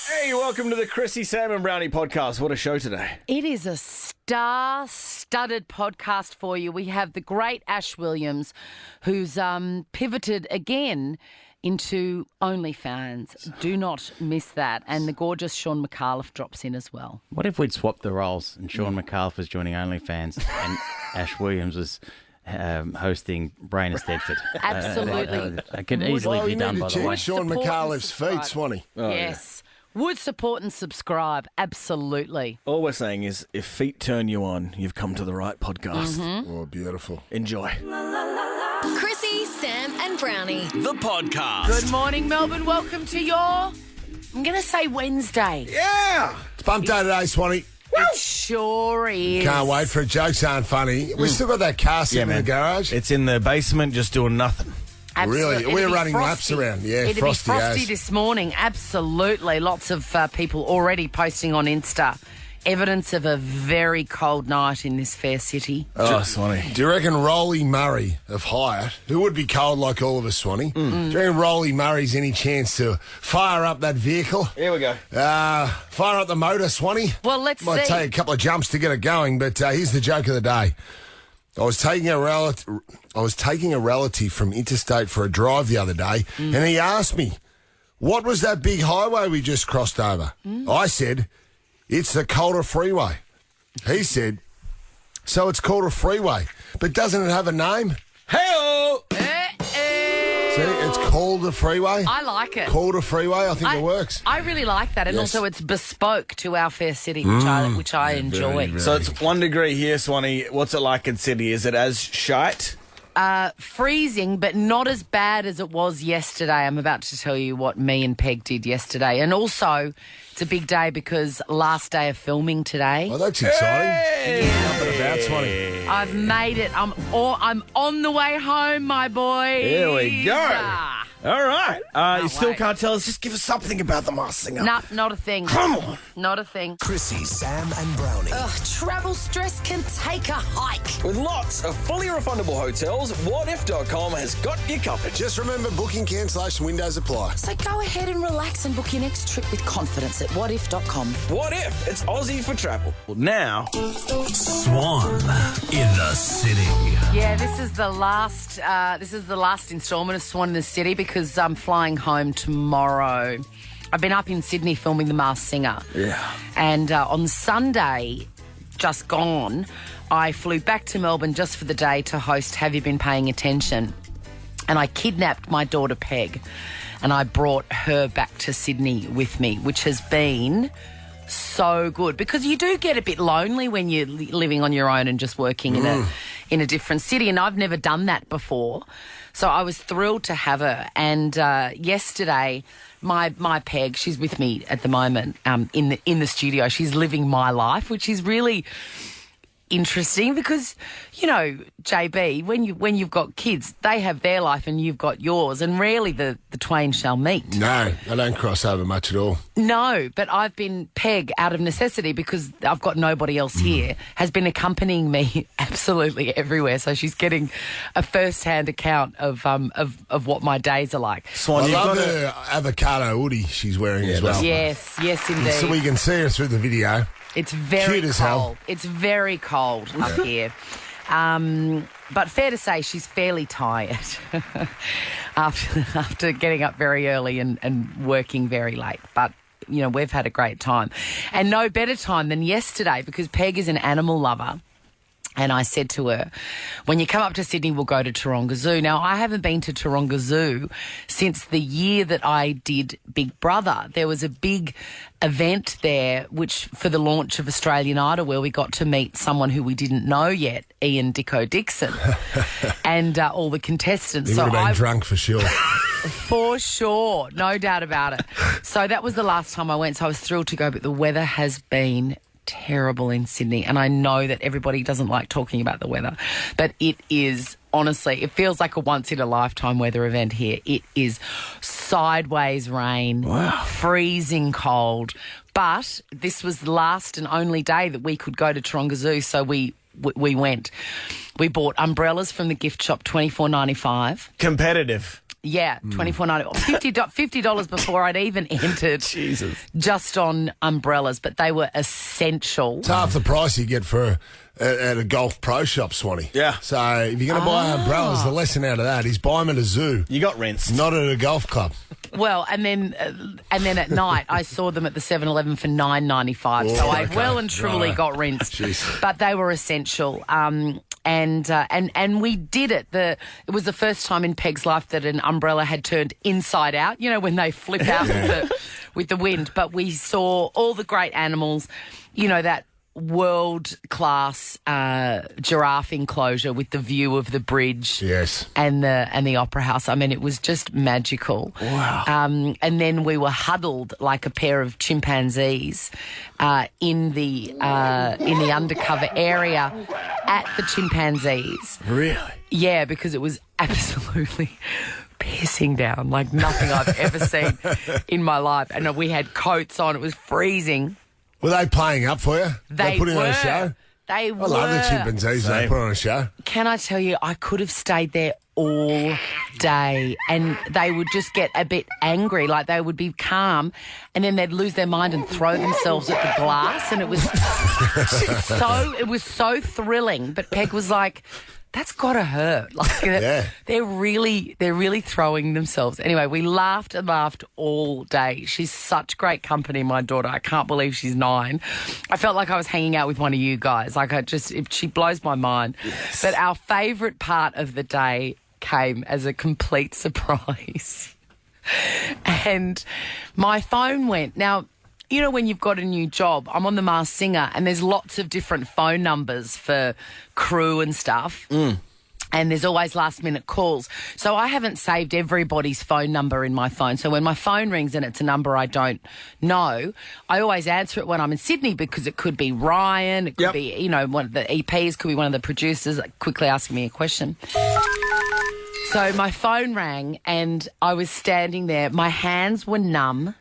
Hey, welcome to the Chrissie, Sam and Browny podcast. What a show today. It is a star-studded podcast for you. We have the great Ash Williams, who's pivoted again into OnlyFans. Do not miss that. And the gorgeous Shaun Micallef drops in as well. What if we'd swapped the roles and Shaun Micallef was joining OnlyFans and Ash Williams was hosting Brain of Stedford? Absolutely. It could easily be done, by the way. Shaun Micallef's feet, Swanee. Yes. Would support and subscribe. Absolutely. All we're saying is if feet turn you on, you've come to the right podcast. Oh, beautiful. Enjoy. Chrissie, Sam and Brownie. The podcast. Good morning, Melbourne. Welcome to your, I'm going to say Wednesday. Yeah. It's bump day today, Swanee. It sure is. Can't wait for it. Jokes aren't funny. We still got that car sitting in the garage. It's in the basement just doing nothing. Absolutely. Really? We're It'll be running laps frosty. around. Yeah, It'll be frosty frosty as. this morning. Absolutely. Lots of people already posting on Insta evidence of a very cold night in this fair city. Oh, Swanee. Do you reckon Rolly Murray of Hyatt, who would be cold like all of us, Swanee, do you reckon Rolly Murray's any chance to fire up that vehicle? Here we go. Fire up the motor, Swanee? Well, let's Might see. take a couple of jumps to get it going, but here's the joke of the day. I was taking a relative from interstate for a drive the other day, and he asked me, what was that big highway we just crossed over? I said, it's the Calder Freeway. He said, so it's called a freeway, but doesn't it have a name? Hey-oh! See, it's called a freeway. I like it. Called a freeway, I think it works. I really like that. And Yes. also it's bespoke to our fair city, which I enjoy. very. So it's 1 degree here, Swanee. What's it like in Sydney? Is it as shite? Freezing, but not as bad as it was yesterday. I'm about to tell you what me and Peg did yesterday. And also, it's a big day because last day of filming today. Oh, that's exciting. Hey! Jumping about, Swanee. I've made it. I'm on the way home, my boy. Here we go. All right. You still can't tell us. Just give us something about the Masked Singer. No, not a thing. Come on. Not a thing. Chrissie, Sam and Brownie. Travel stress can take a hike. With lots of fully refundable hotels, whatif.com has got you covered. Just remember, booking cancellation windows apply. So go ahead and relax and book your next trip with confidence at whatif.com. What if? It's Aussie for travel. Now, Swan in the city. Yeah, this is the last. This is the last instalment of Swan in the City because I'm flying home tomorrow. I've been up in Sydney filming The Masked Singer. yeah. And on Sunday, just gone, I flew back to Melbourne just for the day to host Have You Been Paying Attention? And I kidnapped my daughter Peg and I brought her back to Sydney with me, which has been so good because you do get a bit lonely when you're living on your own and just working in a different city, and I've never done that before. So I was thrilled to have her. And yesterday, my Peg, she's with me at the moment in the studio. She's living my life, which is really interesting because, you know, JB, when you've got kids, they have their life and you've got yours, and rarely the twain shall meet. No, I don't cross over much at all. No, but I've been Peg out of necessity because I've got nobody else here, has been accompanying me absolutely everywhere. So she's getting a first-hand account of what my days are like. Swan, I you've love got her avocado hoodie she's wearing as well. Yes, indeed. So we can see her through the video. It's very Cute as cold. hell. It's very cold up here. But fair to say she's fairly tired after getting up very early and working very late. But, you know, we've had a great time. And no better time than yesterday because Peg is an animal lover. And I said to her, when you come up to Sydney, we'll go to Taronga Zoo. Now, I haven't been to Taronga Zoo since the year that I did Big Brother. There was a big event there, which for the launch of Australian Idol, where we got to meet someone who we didn't know yet, Ian Dicko Dixon, and all the contestants. He would have been drunk for sure. For sure, no doubt about it. So that was the last time I went, so I was thrilled to go, but the weather has been terrible in Sydney, and I know that everybody doesn't like talking about the weather, but it is, honestly, it feels like a once-in-a-lifetime weather event here. It is sideways rain, freezing cold, but this was the last and only day that we could go to Taronga Zoo, so we went. We bought umbrellas from the gift shop, $24.95. competitive. Yeah, $24.90. $50 before I'd even entered. Jesus. Just on umbrellas, but they were essential. It's half the price you get at a golf pro shop, Swanee. Yeah. So if you're going to buy umbrellas, the lesson out of that is buy them at a zoo. You got rinsed. Not at a golf club. Well, and then at night I saw them at the 7-Eleven for $9.95. So I well and truly got rinsed. Jeez. But they were essential. And we did it. It was the first time in Peg's life that an umbrella had turned inside out. You know, when they flip out with the wind. But we saw all the great animals. You know, that world-class giraffe enclosure with the view of the bridge, yes, and the opera house. I mean, it was just magical. Wow! And then we were huddled like a pair of chimpanzees in the undercover area at the chimpanzees. Really? Yeah, because it was absolutely pissing down like nothing I've ever seen in my life. And we had coats on. It was freezing. Were they playing up for you? They putting were. on a show? They were. I love the chimpanzees. They put on a show. Can I tell you, I could have stayed there all day and they would just get a bit angry. Like they would be calm and then they'd lose their mind and throw themselves at the glass. And it was so thrilling. But Peg was like, that's got to hurt. Like they're really throwing themselves. Anyway, we laughed and laughed all day. She's such great company, my daughter. I can't believe she's 9. I felt like I was hanging out with one of you guys. Like she blows my mind. Yes. But our favourite part of the day came as a complete surprise. And my phone went. Now, you know, when you've got a new job, I'm on the Masked Singer and there's lots of different phone numbers for crew and stuff. And there's always last-minute calls. So I haven't saved everybody's phone number in my phone. So when my phone rings and it's a number I don't know, I always answer it when I'm in Sydney because it could be Ryan, it could be, you know, one of the EPs, could be one of the producers quickly asking me a question. So my phone rang and I was standing there. My hands were numb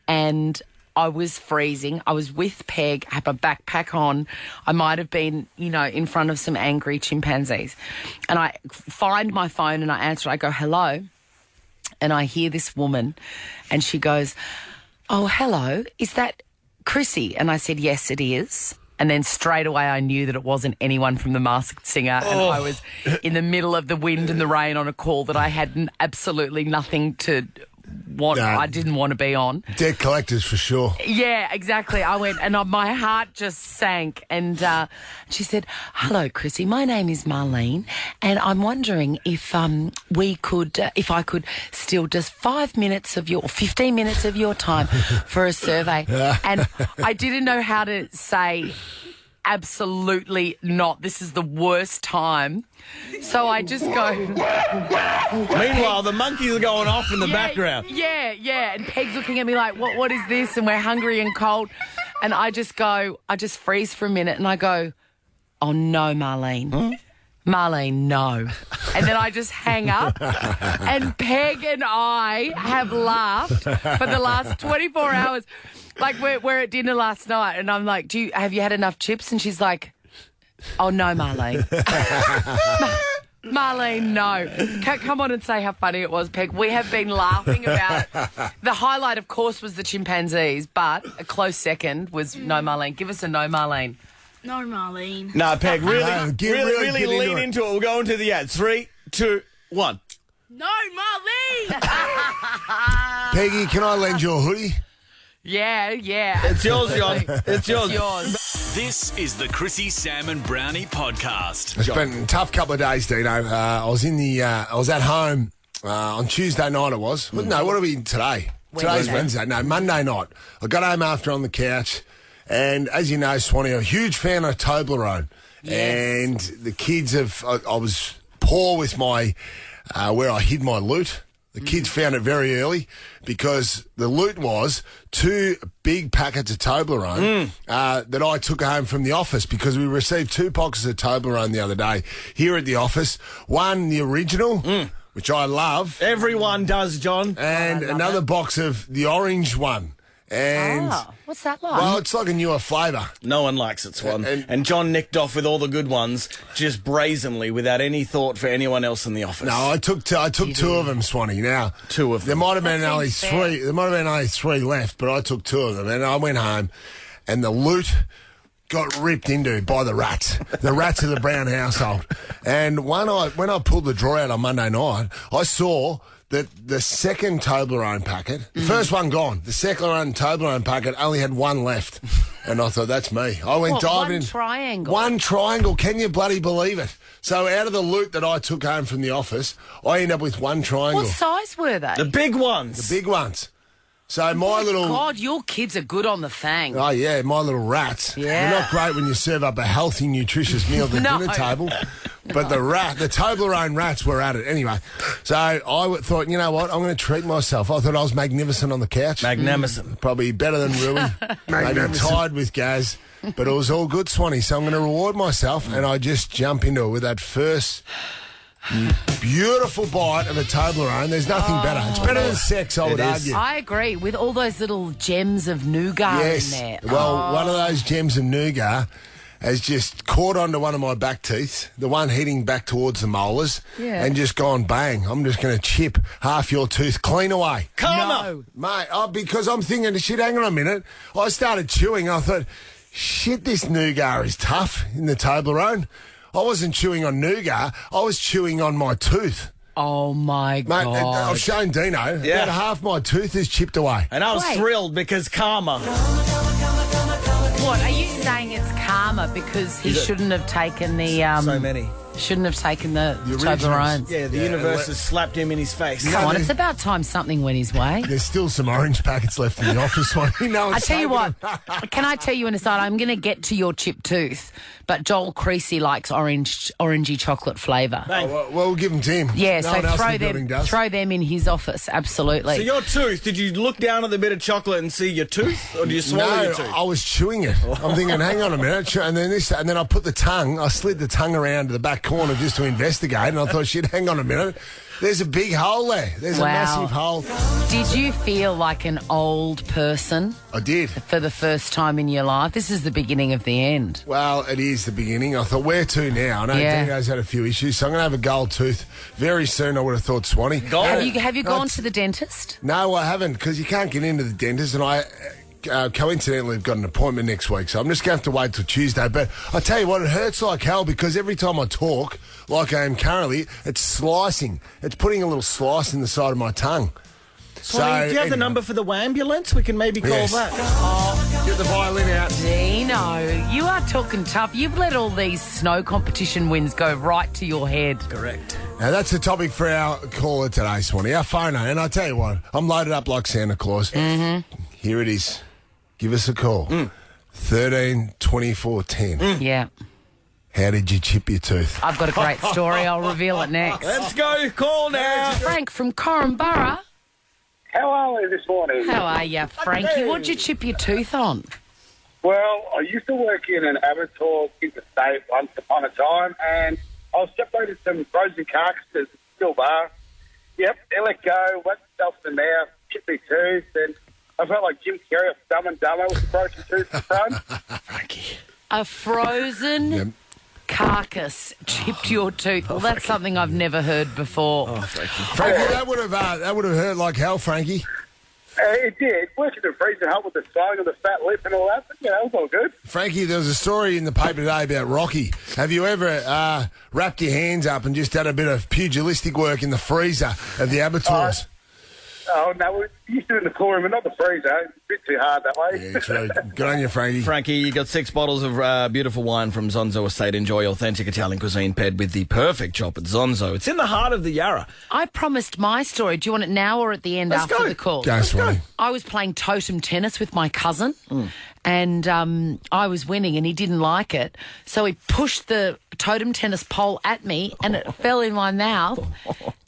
and I was freezing. I was with Peg, I had my backpack on. I might have been, you know, in front of some angry chimpanzees. And I find my phone and I answer. I go, hello. And I hear this woman and she goes, oh, hello, is that Chrissie? And I said, yes, it is. And then straight away I knew that it wasn't anyone from The Masked Singer. And I was in the middle of the wind and the rain on a call that I had absolutely nothing to I didn't want to be on. Debt collectors for sure. Yeah, exactly. I went and my heart just sank. And she said, hello, Chrissie, my name is Marlene and I'm wondering if if I could steal just 15 minutes of your time for a survey. And I didn't know how to say absolutely not. This is the worst time. So I just go... Meanwhile, the monkeys are going off in the background. Yeah. And Peg's looking at me like, what is this? And we're hungry and cold. And I just freeze for a minute and I go, oh, no, Marlene. Marlene, no. And then I just hang up. And Peg and I have laughed for the last 24 hours. Like, we're at dinner last night, and I'm like, have you had enough chips? And she's like, oh, no, Marlene. Marlene, no. Come on and say how funny it was, Peg. We have been laughing about it. The highlight, of course, was the chimpanzees, but a close second was no, Marlene. Give us a no, Marlene. No, Marlene. No, Peg, really really lean into it. We'll go into the ad. 3, 2, 1. No, Marlene. Peggy, can I lend you a hoodie? Yeah. It's yours, John. It's yours. This is the Chrissie, Sam and Brownie podcast. It's been a tough couple of days, Deano. I was at home on Tuesday night. It was. No, what are we today? Today's Wednesday. No, Monday night. I got home after on the couch, and as you know, Swanee, I'm a huge fan of Toblerone. Yes. And the kids I was poor with my where I hid my loot. The kids found it very early because the loot was 2 big packets of Toblerone that I took home from the office because we received 2 boxes of Toblerone the other day here at the office. One, the original, which I love. Everyone does, John. And another box of the orange one. And what's that like? well, it's like a newer flavour. No one likes it, Swan. And- And John nicked off with all the good ones, just brazenly, without any thought for anyone else in the office. No, I took two of them, Swanee. Now, Two of them. There might have been That only seems fair. three. There might have been only three left, but I took two of them, and I went home, and the loot got ripped into by the rats of the Brown household. And when I pulled the drawer out on Monday night, I saw that the second Toblerone packet, the first one gone, the second Toblerone packet only had one left. And I thought, that's me. I went What, diving. one triangle? One triangle. Can you bloody believe it? So out of the loot that I took home from the office, I ended up with one triangle. What size were they? The big ones. The big ones. So my little... God, your kids are good on the fang. Oh, yeah, my little rats. Yeah. They're not great when you serve up a healthy, nutritious meal at the No. dinner table. But the Toblerone rats were at it. Anyway, so I thought, you know what, I'm going to treat myself. I thought I was magnificent on the couch. Magnificent. Probably better than Rui. Maybe tied with Gaz. But it was all good, Swanee. So I'm going to reward myself, and I just jump into it with that first... beautiful bite of a Toblerone. There's nothing better. It's better than sex, I would argue. I agree, with all those little gems of nougat Yes. in there. Well, one of those gems of nougat has just caught onto one of my back teeth, the one heading back towards the molars, and just gone bang. I'm just going to chip half your tooth clean away. Karma. Mate, because I'm thinking, shit, hang on a minute. I started chewing. I thought, shit, this nougat is tough in the Toblerone. I wasn't chewing on nougat. I was chewing on my tooth. Oh, my Mate, God. I've shown Deano. Yeah. About half my tooth is chipped away. And I was Wait. thrilled because karma. What, are you saying it's karma because he shouldn't have taken the... So many. Shouldn't have taken the originals. Toblerone. Yeah, the universe has slapped him in his face. Come on, it's about time something went his way. There's still some orange packets left in the office. I tell you what, can I tell you an aside? I'm going to get to your chipped tooth, but Joel Chrissie likes orangey chocolate flavour. Well, we'll give them to him. Yeah, No so one else in the building does. throw them in his office, absolutely. So your tooth, did you look down at the bit of chocolate and see your tooth? Or do you swallow No, your tooth? I was chewing it. I'm thinking, hang on a minute, and then I put the tongue. I slid the tongue around to the back corner just to investigate, and I thought, shit, hang on a minute. There's a big hole there. There's a massive hole. Did you feel like an old person I did. for the first time in your life? This is the beginning of the end. Well, it is the beginning. I thought, where to now? I know Yeah. Dino's had a few issues, so I'm going to have a gold tooth very soon, I would have thought, Swanee. Gold? Have you gone to the dentist? No, I haven't, because you can't get into the dentist, and I coincidentally have got an appointment next week, so I'm just going to have to wait till Tuesday. But I tell you what, it hurts like hell, because every time I talk, like I am currently, it's slicing. It's putting a little slice in the side of my tongue. Swanee, do you have the number for the ambulance? We can maybe call Yes. that. Get the violin out. Dino, you are talking tough. You've let all these snow competition wins go right to your head. Correct. Now, that's the topic for our caller today, Swanee, our phoner. And I tell you what, I'm loaded up like Santa Claus. Mm-hmm. Here it is. Give us a call. 13 24 10. Yeah. How did you chip your tooth? I've got a great story. I'll reveal it next. Let's go. Call now. Frank from Corumburra. How are we this morning? How are you, Frankie? What'd you chip your tooth on? Well, I used to work in an abattoir interstate once upon a time, and I was separated some frozen carcasses, still bar. Yep, they let go, wet myself in the mouth, chipped my tooth, and I felt like Jim Carrey off Dumb and Dumber with the broken tooth in front. Frankie. A frozen carcass chipped your tooth. Well, that's something I've never heard before. Frankie, that would have hurt like hell, Frankie. It did. Working in freezing helped with the swelling of the fat lip and all that, but, it was all good. Frankie, there was a story in the paper today about Rocky. Have you ever wrapped your hands up and just done a bit of pugilistic work in the freezer of the abattoirs? Oh, no, we used to do it in the cool room, but not the freezer. It's a bit too hard that way. Yeah, true. Good on you, Frankie. Frankie, you got 6 bottles of beautiful wine from Zonzo Estate. Enjoy authentic Italian cuisine paired with the perfect chop at Zonzo. It's in the heart of the Yarra. I promised my story. Do you want it now or at the end Let's after go. the call? Go, Swanee. I was playing totem tennis with my cousin, and I was winning, and he didn't like it. So he pushed the totem tennis pole at me, and it fell in my mouth.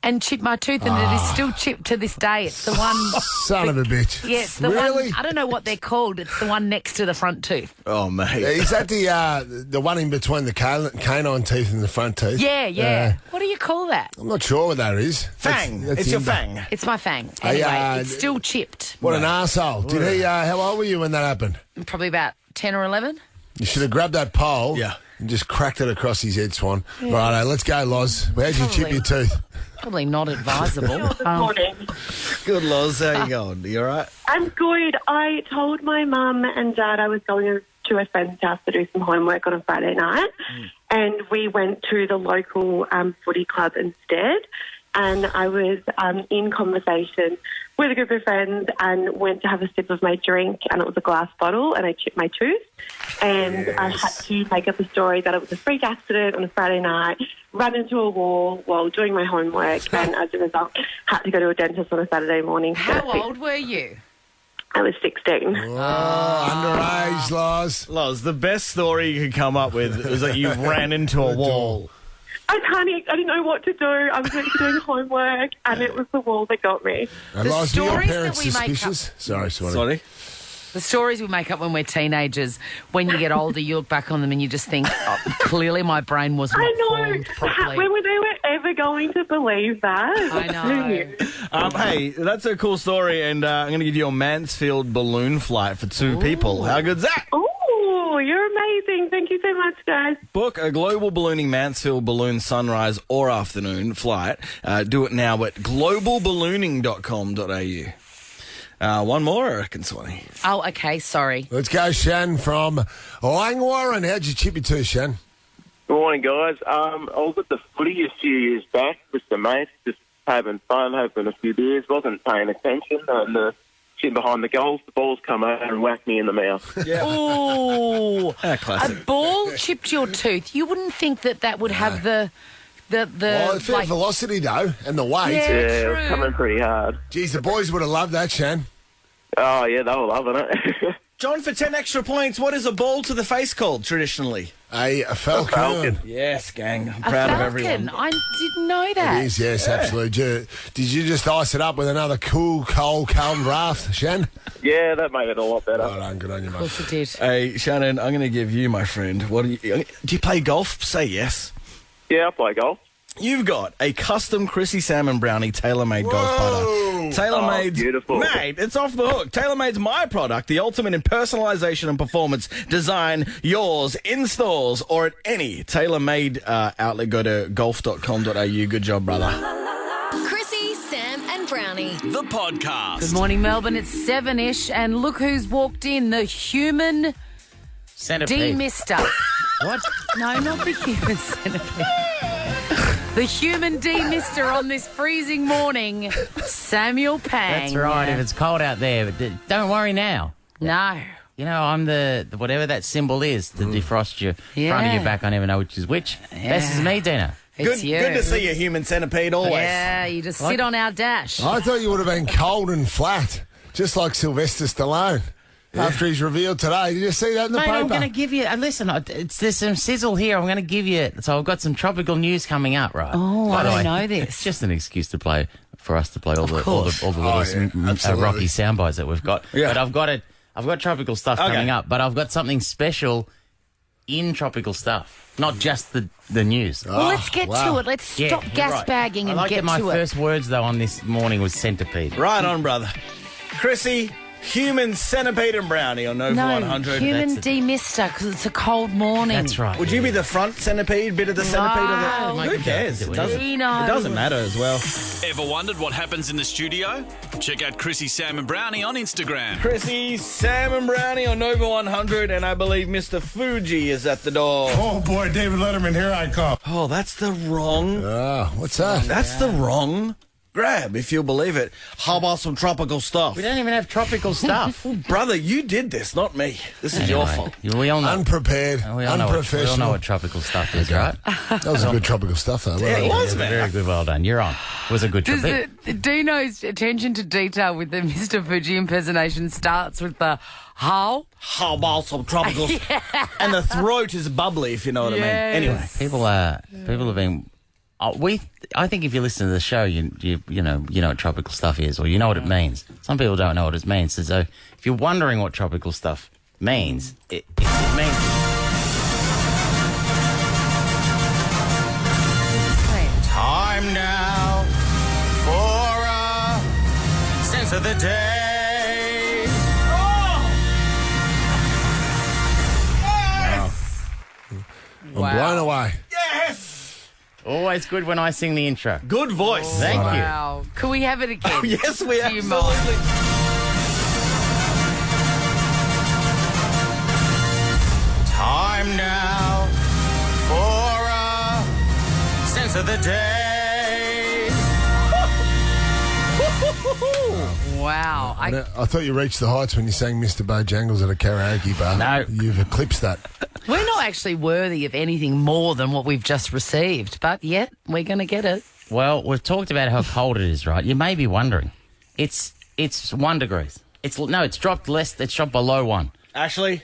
and chipped my tooth, and it is still chipped to this day. It's the one. Son of a bitch. Yeah, it's the Really? one. I don't know what they're called. It's the one next to the front tooth. Oh, mate. Is that the one in between the canine teeth and the front teeth? Yeah. What do you call that? I'm not sure what that is. Fang. That's It's your in- fang. It's my fang. Anyway, it's still chipped. What an arsehole. Did he? How old were you when that happened? Probably about 10 or 11. You should have grabbed that pole. Yeah. And just cracked it across his head, Swan. Righto, let's go, Loz. How'd you chip your tooth? Probably not advisable. Morning. Good, Loz. How you going? You all right? I'm good. I told my mum and dad I was going to a friend's house to do some homework on a Friday night, and we went to the local footy club instead. And I was in conversation with a group of friends and went to have a sip of my drink, and it was a glass bottle, and I chipped my tooth. And I had to make up a story that it was a freak accident on a Friday night, ran into a wall while doing my homework, and as a result, had to go to a dentist on a Saturday morning. How old were you? I was 16. Underage, Loz. Loz, the best story you could come up with is that you ran into a wall. I panicked. I didn't know what to do. I was meant to be doing homework, and it was the wall that got me. And The Loz, were your stories that parents we make up- suspicious? Sorry. Sorry? The stories we make up when we're teenagers, when you get older, you look back on them and you just think, clearly my brain was not I know. formed properly. When were they ever going to believe that? I know. Who knew? Hey, that's a cool story, and I'm going to give you a Mansfield balloon flight for 2 people. How good's that? Oh, you're amazing. Thank you so much, guys. Book a global ballooning Mansfield balloon sunrise or afternoon flight. Do it now at globalballooning.com.au. One more, I reckon, Swanee. Oh, okay, sorry. Let's go, Shan from Langwarren. How'd you chip your tooth, Shan? Good morning, guys. I was at the footy a few years back with some mates, just having fun, having a few beers, wasn't paying attention, and sitting behind the goals, the ball's come over and whacked me in the mouth. Yeah. Ooh. Ah, classic. A ball chipped your tooth. You wouldn't think that would have the Well, it's like, velocity, though, and the weight. Yeah. It True. was coming pretty hard. Geez, the boys would have loved that, Shan. Oh, yeah, they were loving it. John, for 10 extra points, what is a ball to the face called traditionally? A falcon. falcon. Yes, gang. I'm a proud of falcon. everyone. I didn't know that. It is, yes, absolutely. Did you just ice it up with another cool, cold, calm draft, Shan? Yeah, that made it a lot better. Well done, good on you, Of mate. course it did. Hey, Shannon, I'm going to give you, my friend, do you play golf? Say yes. Yeah, I play golf. You've got a custom Chrissie Salmon Brownie tailor-made golf Whoa. putter. Tailor-made, beautiful. Mate, it's off the hook. Tailor-Made's my product, the ultimate in personalisation and performance. Design yours in stores or at any tailor-made outlet. Go to golf.com.au. Good job, brother. Chrissie, Sam, and Brownie. The podcast. Good morning, Melbourne. It's 7-ish, and look who's walked in. The human Centipede. demister. What? No, not the human centipede. The human demister on this freezing morning, Samuel Pang. That's right. If it's cold out there, but don't worry now. No. You know, I'm the whatever that symbol is to defrost your front of your back. I never know which is which. This is me, Deano. It's you. Good to see you, human centipede, always. Yeah, you just sit on our dash. I thought you would have been cold and flat, just like Sylvester Stallone. After he's revealed today. Did you see that in the Mate, paper? I'm going to give you... listen, there's some sizzle here. I'm going to give you... So I've got some tropical news coming up, right? Oh, By I the don't way, know this. It's just an excuse to play, for us to play all the little absolutely. rocky sound bites that we've got. Yeah. But I've got tropical stuff coming up, but I've got something special in tropical stuff, not just the news. Well, let's get to it. Let's stop gas bagging and I like get that my to first words, though, on this morning was centipede. Right on, brother. Chrissie, human centipede and brownie on Nova No, 100. human demister, because it's a cold morning. That's right. Would you be the front centipede, bit of the centipede? No. Or the... Who cares? It doesn't, Dino. it doesn't matter as well. Ever wondered what happens in the studio? Check out Chrissie, Sam and Brownie on Instagram. Chrissie, Sam and Brownie on Nova 100, and I believe Mr. Fuji is at the door. Oh, boy, David Letterman, here I come. Oh, that's the wrong... what's that? That's the wrong grab, if you'll believe it. How about some tropical stuff? We don't even have tropical stuff. Well, brother, you did this, not me. This is your fault. We all know. Unprepared, We all know unprofessional. what tropical stuff is, right? That was a good tropical stuff, though. Yeah, it was, Very man. good, well done. You're on. It was a good Does trip. Dino's attention to detail with the Mr. Fuji impersonation starts with the how? How about some tropical stuff? And the throat is bubbly, if you know what I mean. Yes. Anyway. People have been I think if you listen to the show, you know what tropical stuff is, or you know what it means. Some people don't know what it means. So if you're wondering what tropical stuff means, it means. Time now for a sense of the day. I'm blown away. Always good when I sing the intro. Good voice. Thank you. Wow. Can we have it again? Oh, yes, we Do you absolutely. Time now for a sense of the day. Wow. I thought you reached the heights when you sang Mr. Bojangles at a karaoke bar. No. You've eclipsed that. We're not actually worthy of anything more than what we've just received, but yet we're going to get it. Well, we've talked about how cold it is, right? You may be wondering. It's 1 degree. It's dropped less. It's dropped below 1. Ashley,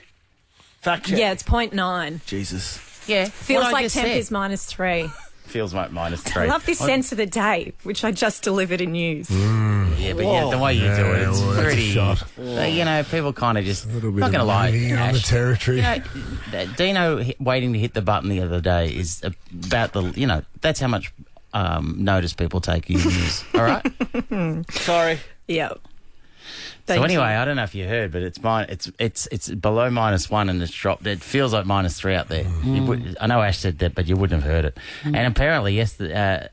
fact check. Yeah, it's 0.9. Jesus. Yeah. Feels what I like just temp said. is -3. Feels like -3. I love this sense of the day, which I just delivered in news. Yeah, but the way you do it, it's well, that's a pretty. shot. People kind of just. A little bit Not going to of lie. moving on the Ash, territory. Deano waiting to hit the button the other day is about the. That's how much notice people take you news. All right. Sorry. Yeah. So anyway, I don't know if you heard, but it's below -1 and it's dropped. It feels like -3 out there. I know Ash said that, but you wouldn't have heard it. And apparently,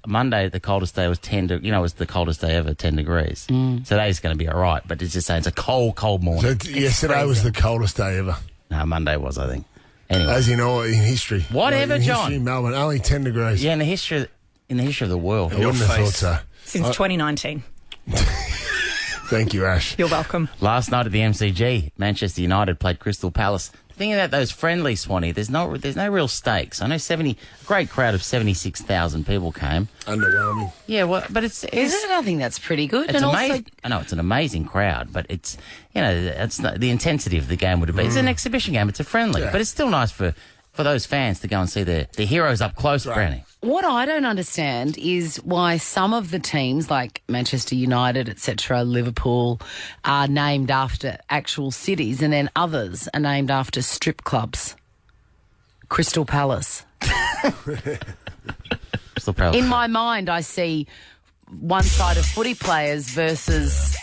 Monday the coldest day was 10. It was the coldest day ever, 10 degrees. Today's going to be all right, but it's just saying it's a cold morning. So yesterday was the coldest day ever. No, Monday was, I think. Anyway, As in history. Whatever, in John. History in Melbourne, only 10 degrees. yeah, in the history of the world. I wouldn't have thought so. Since 2019. Thank you, Ash. You're welcome. Last night at the MCG, Manchester United played Crystal Palace. The thing about those friendlies, Swanee, there's no real stakes. I know a great crowd of 76,000 people came. Underwhelming. Yeah, well, but it's I think that's pretty good. It's and amazing. also, I know it's an amazing crowd, but it's it's not, the intensity of the game would have been. It's an exhibition game. It's a friendly, but it's still nice for those fans to go and see their heroes up close, Brownie. what I don't understand is why some of the teams like Manchester United, etc., Liverpool, are named after actual cities and then others are named after strip clubs. Crystal Palace. In my mind, I see one-sided footy players versus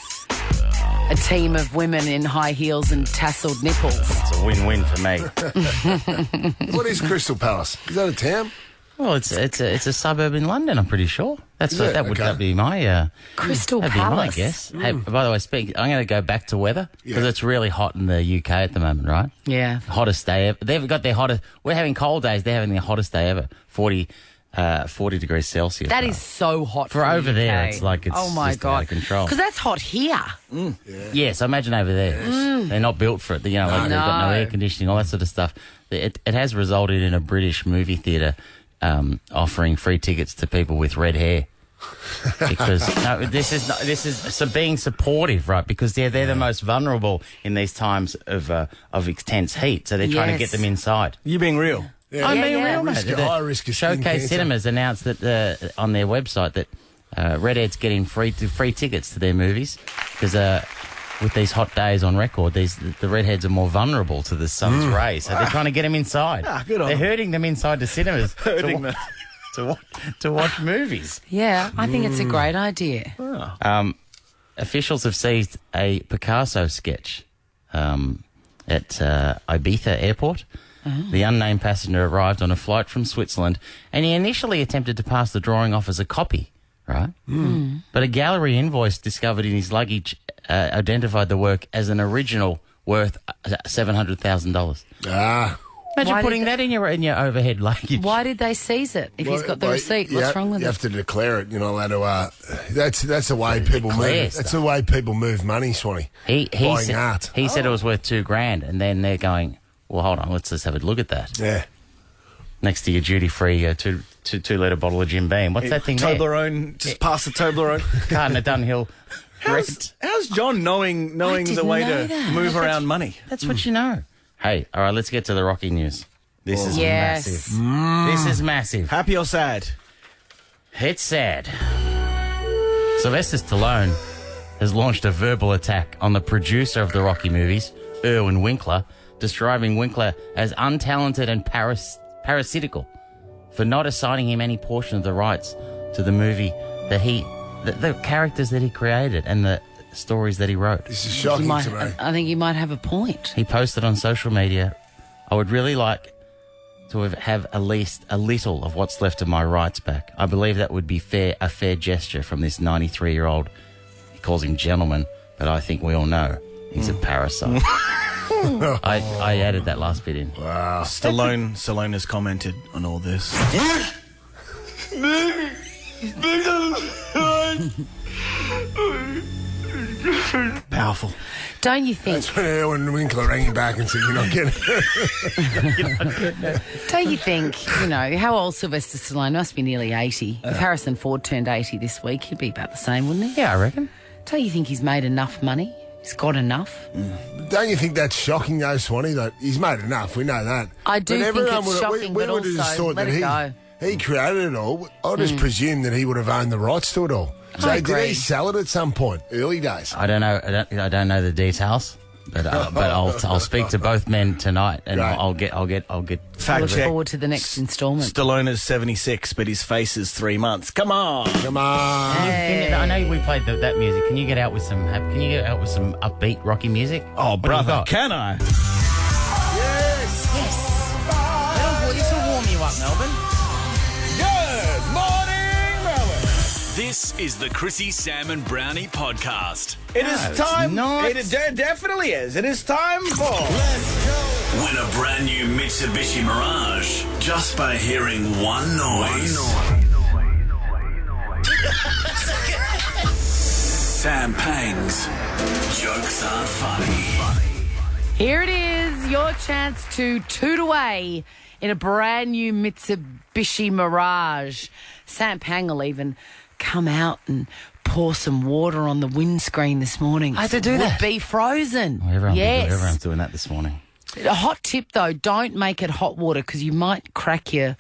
a team of women in high heels and tasselled nipples. It's a win-win for me. What is Crystal Palace? Is that a town? Well, it's a suburb in London, I'm pretty sure. That'd be my Crystal that'd Palace. be my guess. Hey, by the way, I'm going to go back to weather because it's really hot in the UK at the moment, right? Yeah. Hottest day ever. They've got their hottest. We're having cold days. They're having their hottest day ever. 40 degrees Celsius. That is so hot for over the there. UK. It's like it's oh my just God. out of control. Because that's hot here. Yes, I imagine over there. They're not built for it. They've got no air conditioning, all that sort of stuff. It has resulted in a British movie theatre offering free tickets to people with red hair. Because this is being supportive, right? Because they're the most vulnerable in these times of intense heat, so they're trying to get them inside. You being real? Yeah. I'm being real, mate. High risk of skin Showcase cancer. Cinemas announced that on their website that Redhead's getting free tickets to their movies because with these hot days on record, the redheads are more vulnerable to the sun's rays, so they're trying to get them inside. Good on they're them. herding them inside the cinemas Herding them. to watch movies. Yeah, I think it's a great idea. Officials have seized a Picasso sketch at Ibiza Airport. The unnamed passenger arrived on a flight from Switzerland and he initially attempted to pass the drawing off as a copy, right? But a gallery invoice discovered in his luggage identified the work as an original worth $700,000. Imagine putting that in your overhead luggage. Why did they seize it if he's got the receipt? What's wrong with you it? have to declare it. You're not allowed to. That's the way people move. That's the way people move money, Swanee. Buying art. He said it was worth $2,000, and then they're going, well, hold on, let's just have a look at that. Yeah. Next to your duty-free 2-litre bottle of Jim Beam. What's that thing there? Toblerone, just pass the Toblerone. Carton of Dunhill. How's John knowing the way to move around money? That's what you know. Hey, all right, let's get to the Rocky news. This is Yes. massive. This is massive. Happy or sad? It's sad. Sylvester Stallone has launched a verbal attack on the producer of the Rocky movies, Irwin Winkler, describing Winkler as untalented and parasitical for not assigning him any portion of the rights to the movie that the characters that he created and the stories that he wrote. This is shocking to me. I think you might have a point. He posted on social media, I would really like to have at least a little of what's left of my rights back. I believe that would be a fair gesture from this 93-year-old. He calls him gentleman, but I think we all know he's a parasite. I added that last bit in. Wow. Stallone has commented on all this. Powerful. Don't you think? That's when Erwin Winkler rang him back and said, "You're not getting it." Don't you think? How old Sylvester Stallone must be nearly 80. If Harrison Ford turned 80 this week, he'd be about the same, wouldn't he? Yeah, I reckon. Don't you think he's made enough money? He's got enough. Don't you think that's shocking, though, Swanee? That he's made enough. We know that. I do think it's shocking, but would have just also thought let that it go. he created it all. I just presumed that he would have owned the rights to it all. So I did agree. he sell it at some point? Early days. I don't know. I don't know the details, but I'll speak to both men tonight, and Right. I'll get. Fact Look check. forward to the next instalment. Stallone is 76, but his face is 3 months. Come on. Come on. I know we played that music. Can you get out with some? Can you get out with some upbeat Rocky music? Oh, What do you brother, got? can I? This will warm you up, Melbourne. Good morning, Melbourne. This is the Chrissie, Sam and Brownie podcast. It is time. not. It definitely is. It is time for. Win a brand new Mitsubishi Mirage just by hearing one noise. Sam Pang's jokes aren't funny. Here it is, your chance to toot away in a brand new Mitsubishi Mirage. Sam Pang will even come out and pour some water on the windscreen this morning. I had to do that. Would be frozen. Everyone's doing that this morning. A hot tip, though, don't make it hot water because you might crack your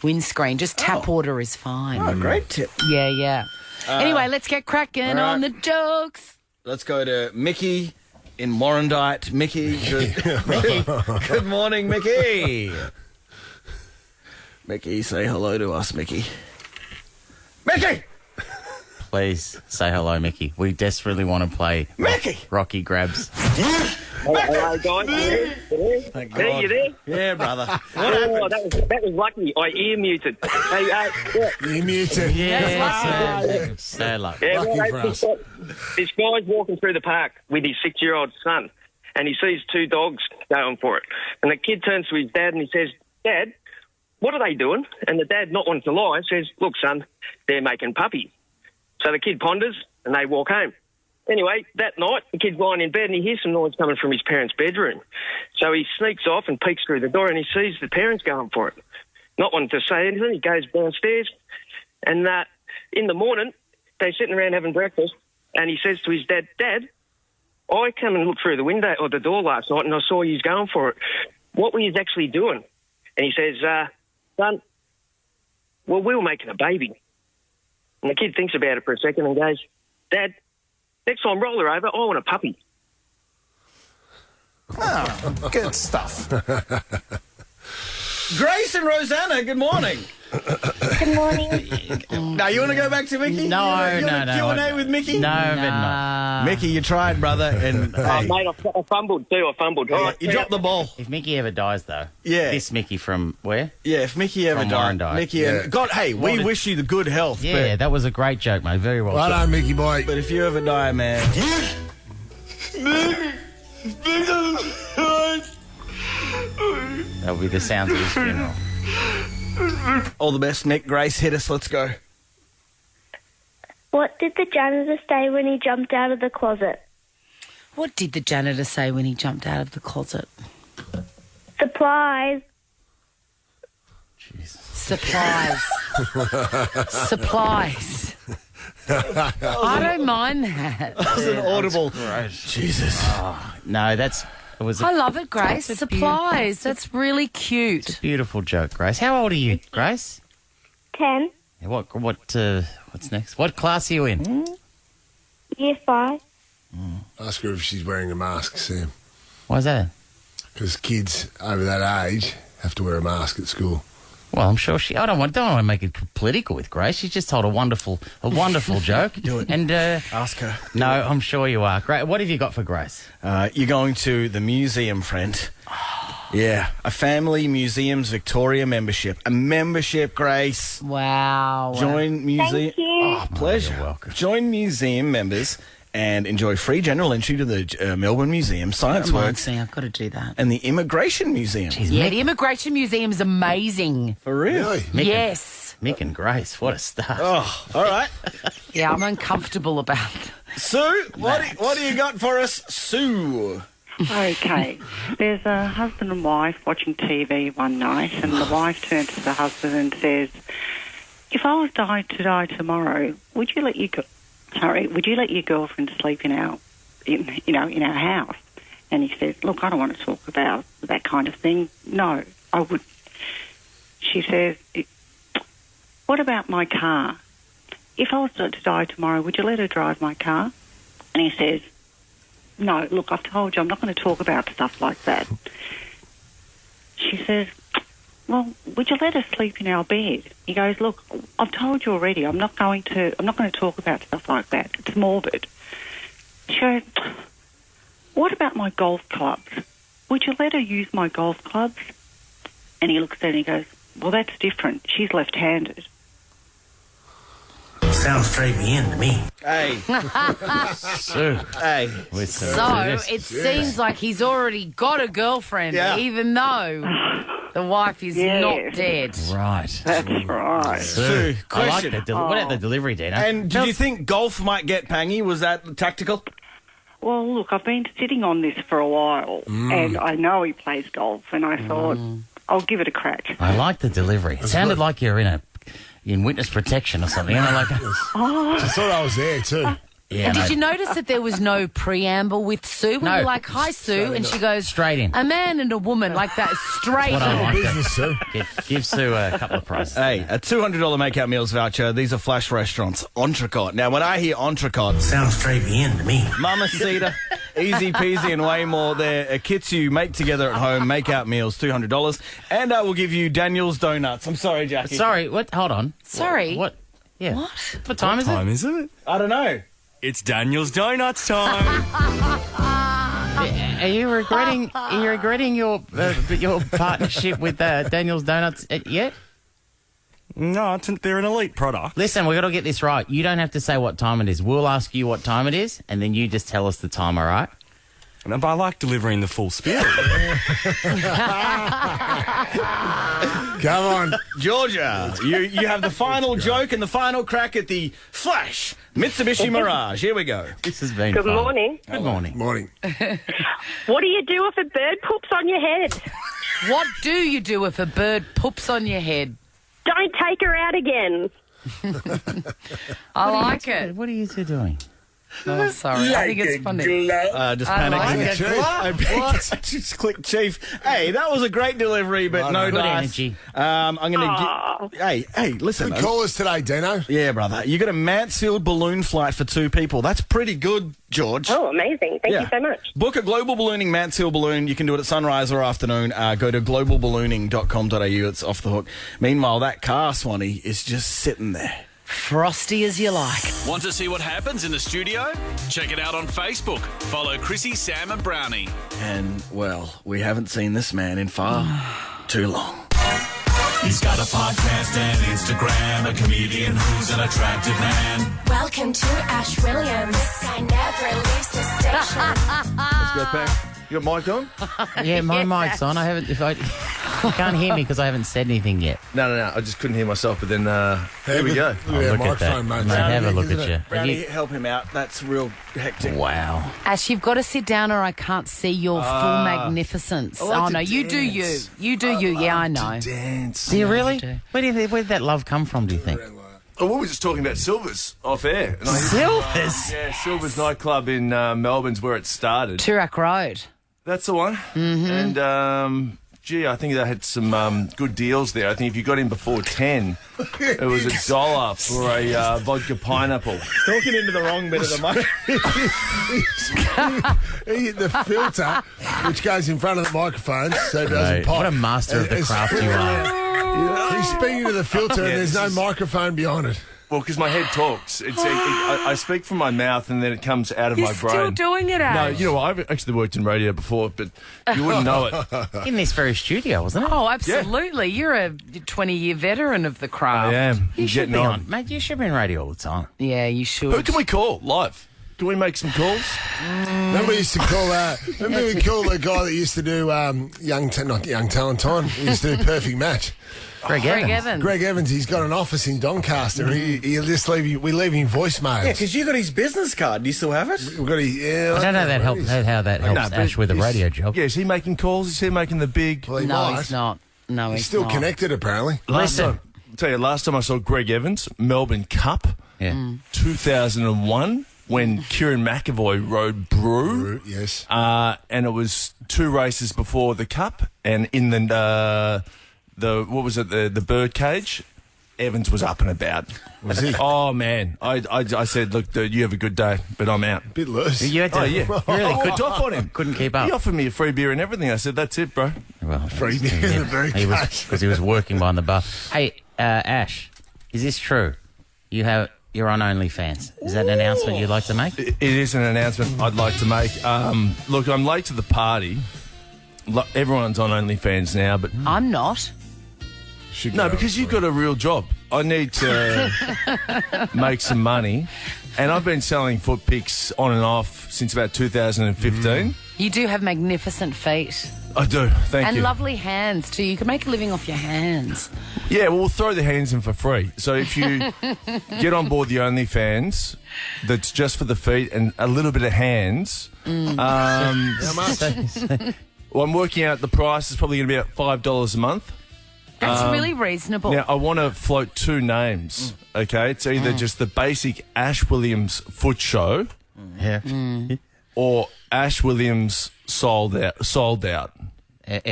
windscreen. Just tap water is fine. Oh, great tip. Yeah. Anyway, let's get cracking all right. on the jokes. Let's go to Mickey in Warrandyte. Mickey, good morning, Mickey. Mickey, say hello to us, Mickey. Mickey! Please say hello, Mickey. We desperately want to play Mickey! Rocky Grabs. Hello, guys. Thank Hey, God. you there? Yeah, brother. What Oh, happened? that was lucky. I ear muted. Hey, yeah. You muted. Sad luck. Yeah, Lucky well, for us. this guy's walking through the park with his 6-year-old son, and he sees 2 dogs going for it. And the kid turns to his dad and he says, "Dad, what are they doing?" And the dad, not wanting to lie, says, "Look, son, they're making puppies." So the kid ponders and they walk home. Anyway, that night, the kid's lying in bed and he hears some noise coming from his parents' bedroom. So he sneaks off and peeks through the door and he sees the parents going for it. Not wanting to say anything, he goes downstairs. And in the morning, they're sitting around having breakfast and he says to his dad, "Dad, I come and looked through the window or the door last night and I saw you going for it. What were you actually doing?" And he says, "Son, well, we were making a baby." And the kid thinks about it for a second and goes, "Dad, next time roll her over, I want a puppy." Oh, good stuff. Grace and Rosanna, good morning. Good morning. Now, you want to go back to Mickey? No. Q&A with Mickey? No, but not. Mickey, you tried, brother, and hey, Mate, I fumbled too. I fumbled. yeah, Right, you dropped the ball. If Mickey ever dies, though, Yeah. this Mickey from where? Yeah, if Mickey ever From died, Warrandyte. Mickey, Yeah. and God, hey, we wish you the good health. Yeah, that was a great joke, mate. Very well Right done. on, Mickey boy. but if you ever die, man, That'll be the sounds of his funeral. all the best, Nick. Grace, hit us. Let's go. What did the janitor say when he jumped out of the closet? What did the janitor say when he jumped out of the closet? Supplies. Supplies. Supplies. I don't mind that. That was an audible. Jesus. No, it was I a love it, Grace. Supplies. That's really cute. beautiful joke, Grace. How old are you, Grace? 10. Yeah, what's next? What class are you in? Year 5. Ask her if she's wearing a mask, Sam. Why is that? Because kids over that age have to wear a mask at school. Well, I'm sure I don't want to make it political with Grace. She's just told a wonderful joke. Do it. And ask her. No, I'm sure you are. Great. What have you got for Grace? You're going to the museum, friend. Yeah, a family museums Victoria membership. A membership, Grace. Wow. Join museum. Thank you. Oh, pleasure. You're welcome. Join museum members and enjoy free general entry to the Melbourne Museum, Science Works, I've got to do that. and the Immigration Museum. Yeah, the Immigration Museum is amazing. For real? Really? Yes. Mick and Grace, what a start. Oh, all right. Yeah, I'm uncomfortable about Sue, what do you got for us, Sue? Okay, there's a husband and wife watching TV one night, and the wife turns to the husband and says, "If I was to die tomorrow, would you let your girlfriend sleep in our house?" And he says, "Look, I don't want to talk about that kind of thing. No, I would." She says, "What about my car? If I was to die tomorrow, would you let her drive my car?" And he says, "No, look, I've told you I'm not going to talk about stuff like that." She says, "Well, would you let her sleep in our bed?" He goes, "Look, I've told you already. I'm not going to talk about stuff like that. It's morbid." She goes, "What about my golf clubs? Would you let her use my golf clubs?" And he looks at her and he goes, "Well, that's different. She's left-handed." Sounds straight me in to me. Hey. Sue. Hey. So it seems like he's already got a girlfriend, even though the wife is not dead. Right. That's right. Sue, I like question. what about the delivery, Deano? And did you think golf might get pangy? Was that tactical? Well, look, I've been sitting on this for a while, and I know he plays golf, and I thought, I'll give it a crack. I like the delivery. It sounded like you're in witness protection or something. Like, She thought I was there too. yeah, And did you notice that there was no preamble with Sue? We No. were like, "Hi, Sue," and she goes, Straight in. "A man and a woman," like that, straight What I in. like. Business, Sue. Give Sue a couple of prizes. Hey, a $200 make-out meals voucher. These are Flash restaurants. Entrecôte. Now, when I hear entrecôte, Sounds straight me in to me. Mamacita, easy peasy and way more. They're kits you make together at home, make-out meals, $200. And I will give you Daniel's Donuts. I'm sorry, Jackie. Sorry, what? Hold on. Sorry. What? Yeah. What? What time is it? is it? I don't know. It's Daniel's Donuts time. Are you regretting? Are you regretting your partnership with Daniel's Donuts yet? No, they're an elite product. Listen, we got to get this right. You don't have to say what time it is. We'll ask you what time it is, and then you just tell us the time. All right? But I like delivering the full spiel. Come on. Georgia, you have the final joke and the final crack at the Flash Mitsubishi Mirage. Here we go. This has been Good fun. morning. Good morning. Morning. What do you do if a bird poops on your head? What do you do if a bird poops on your head? Don't take her out again. I like it. What are you two doing? Oh, sorry. I think it's funny. Just I panicking. like it. Just click Chief. Hey, that was a great delivery, but no Good dice. energy. I'm going to get... Hey, listen. Good callers today, Deano. Yeah, brother. You got a Mansfield balloon flight for 2 people. That's pretty good, George. Oh, amazing. Thank you so much. Book a global ballooning Mansfield balloon. You can do it at sunrise or afternoon. Go to globalballooning.com.au. It's off the hook. Meanwhile, that car, Swanee, is just sitting there. Frosty as you like. Want to see what happens in the studio? Check it out on Facebook. Follow Chrissie, Sam and Brownie. And, well, we haven't seen this man in far too long. He's got a podcast and Instagram, a comedian who's an attractive man. Welcome to Ash Williams. I never leave the station. Let's go, Pam. You got mic on? Yeah, my mic's on. I haven't. You can't hear me because I haven't said anything yet. No. I just couldn't hear myself, but then here we go. Look at that. Mate, have a look at you. Brownie, help him out. That's real hectic. Wow. Ash, you've got to sit down or I can't see your full magnificence. like No, to you do you. dance. You do you. Yeah, I know. Dance. Do you really? you do. Where did that love come from, do you think? Oh, we were just talking about Silver's off air. And Silver's? Yeah, Silver's nightclub in Melbourne's where it started. Toorak Road. That's the one. Mm-hmm. And gee, I think they had some good deals there. I think if you got in before 10, it was $1 for a vodka pineapple. Talking into the wrong bit of the mic. He hit the filter, which goes in front of the microphone, so it doesn't pop. What a master of the craft you are. He's speaking to the filter, and there's no microphone behind it. Well, because my head talks. I speak from my mouth and then it comes out of You're my brain. still doing it, No, Ash. you know what? I've actually worked in radio before, but you wouldn't know it. In this very studio, wasn't it? Oh, absolutely. You're a 20-year veteron of the craft. I am. You should Getting be on. on. Mate, you should be on radio all the time. Yeah, you should. Who can we call live? Can we make some calls? Remember we used to call remember we called the guy that used to do not Young Talent Time. He used to do Perfect Match. Greg Evans. Greg Evans, he's got an office in Doncaster. He'll just leave you, we leave him voicemails. Yeah, because you got his business card. Do you still have it? We've got I don't know how that helps Ash with a radio job. Yeah, is he making calls? Is he making the big... Well, he No, might. he's not. No, He's he's still not. connected, apparently. Last time I saw Greg Evans, Melbourne Cup, 2001, when Kieran McAvoy rode Brew. Yes. And it was 2 races before the Cup, and in the what was it, the bird cage, Evans was up and about. Was he? Oh, man. I said, look, dude, you have a good day, but I'm out. Bit loose. You had to Yeah. really I went off on him. couldn't keep up. He offered me a free beer and everything. I said, that's it, bro. Well, Free beer in the very because he was working behind the bar. Hey, Ash, is this true? You're on OnlyFans. Is that an announcement you'd like to make? It is an announcement I'd like to make. Look, I'm late to the party. Everyone's on OnlyFans now, but... I'm not. No, because you've got a real job. I need to make some money. And I've been selling foot pics on and off since about 2015. You do have magnificent feet. I do, thank And you. lovely hands, too. You can make a living off your hands. Yeah, well, we'll throw the hands in for free. So if you get on board the OnlyFans, that's just for the feet and a little bit of hands. How much? Well, I'm working out the price is probably going to be about $5 a month. That's really reasonable. Now, I want to float 2 names, okay? It's either just the basic Ash Williams foot show or Ash Williams sold out. SOLED.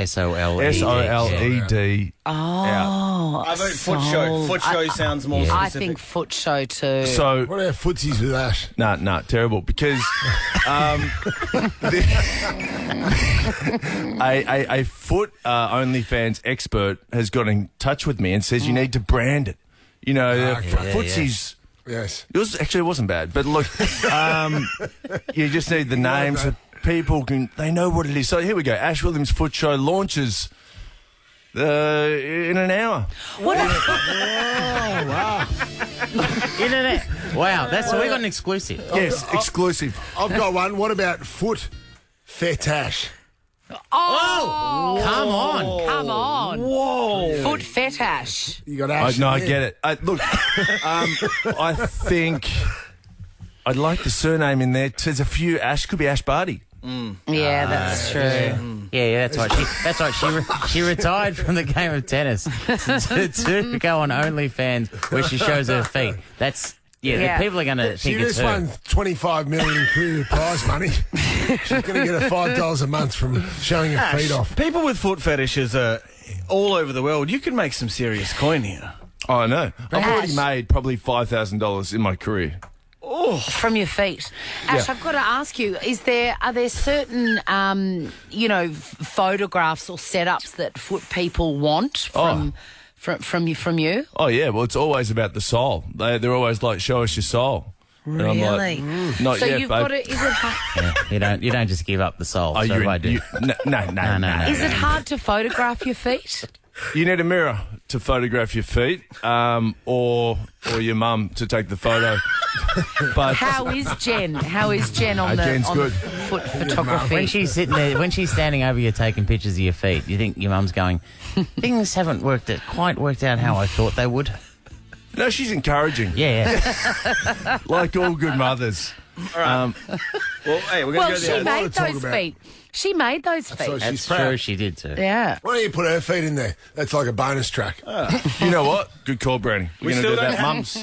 SOLED. Oh, I vote foot show. Foot show sounds more I specific. think foot show, too. So, What are our footsies with Ash? nah, terrible. Because a foot OnlyFans expert has got in touch with me and says you need to brand it. You know, footsies. Yes. Yours actually wasn't bad, but look, you just need the names so people they know what it is. So here we go. Ash Williams Foot Show launches in an hour. What? Wow. Internet. Wow, we got an exclusive. Yes, exclusive. I've got one. What about foot Fet-Ash? Oh, Come on. come on. Whoa. Foot Fet-Ash. You got Ash. I there. get it. Look, I think I'd like the surname in there. There's a few Ash. Could be Ash Brodie. Yeah, that's true. Yeah, that's right. She retired from the game of tennis to go on OnlyFans where she shows her feet. That's Yeah. people are going to She think it's just her. won $25 million career prize money. She's going to get a $5 a month from showing her feet off. People with foot fetishes are all over the world. You can make some serious coin here. Oh, I know. I've already Ash. made probably $5,000 in my career. From your feet. Ash, I've got to ask you, are there certain, photographs or setups that foot people want from you? Oh, yeah. Well, it's always about the soul. They're always like, show us your soul. And I'm Really? like, not So yet, you've babe. got to, is it hard, You don't just give up the soul. Oh, so I do. No. is it hard to photograph your feet? You need a mirror to photograph your feet, or your mum to take the photo. But How is Jen? How is Jen on Jen's the good. foot photography? When she's sitting there, when she's standing over you taking pictures of your feet, you think your mum's going, things haven't quite worked out how I thought they would. no, she's encouraging, Yeah. like all good mothers. Well, hey, we're going to go she the made to talk those about. feet. She made those So feet. she's That's proud. true, she did too. Yeah. Why don't you put her feet in there? That's like a bonus track. You know what? Good call, Brownie. We're going to still do that, don't mums.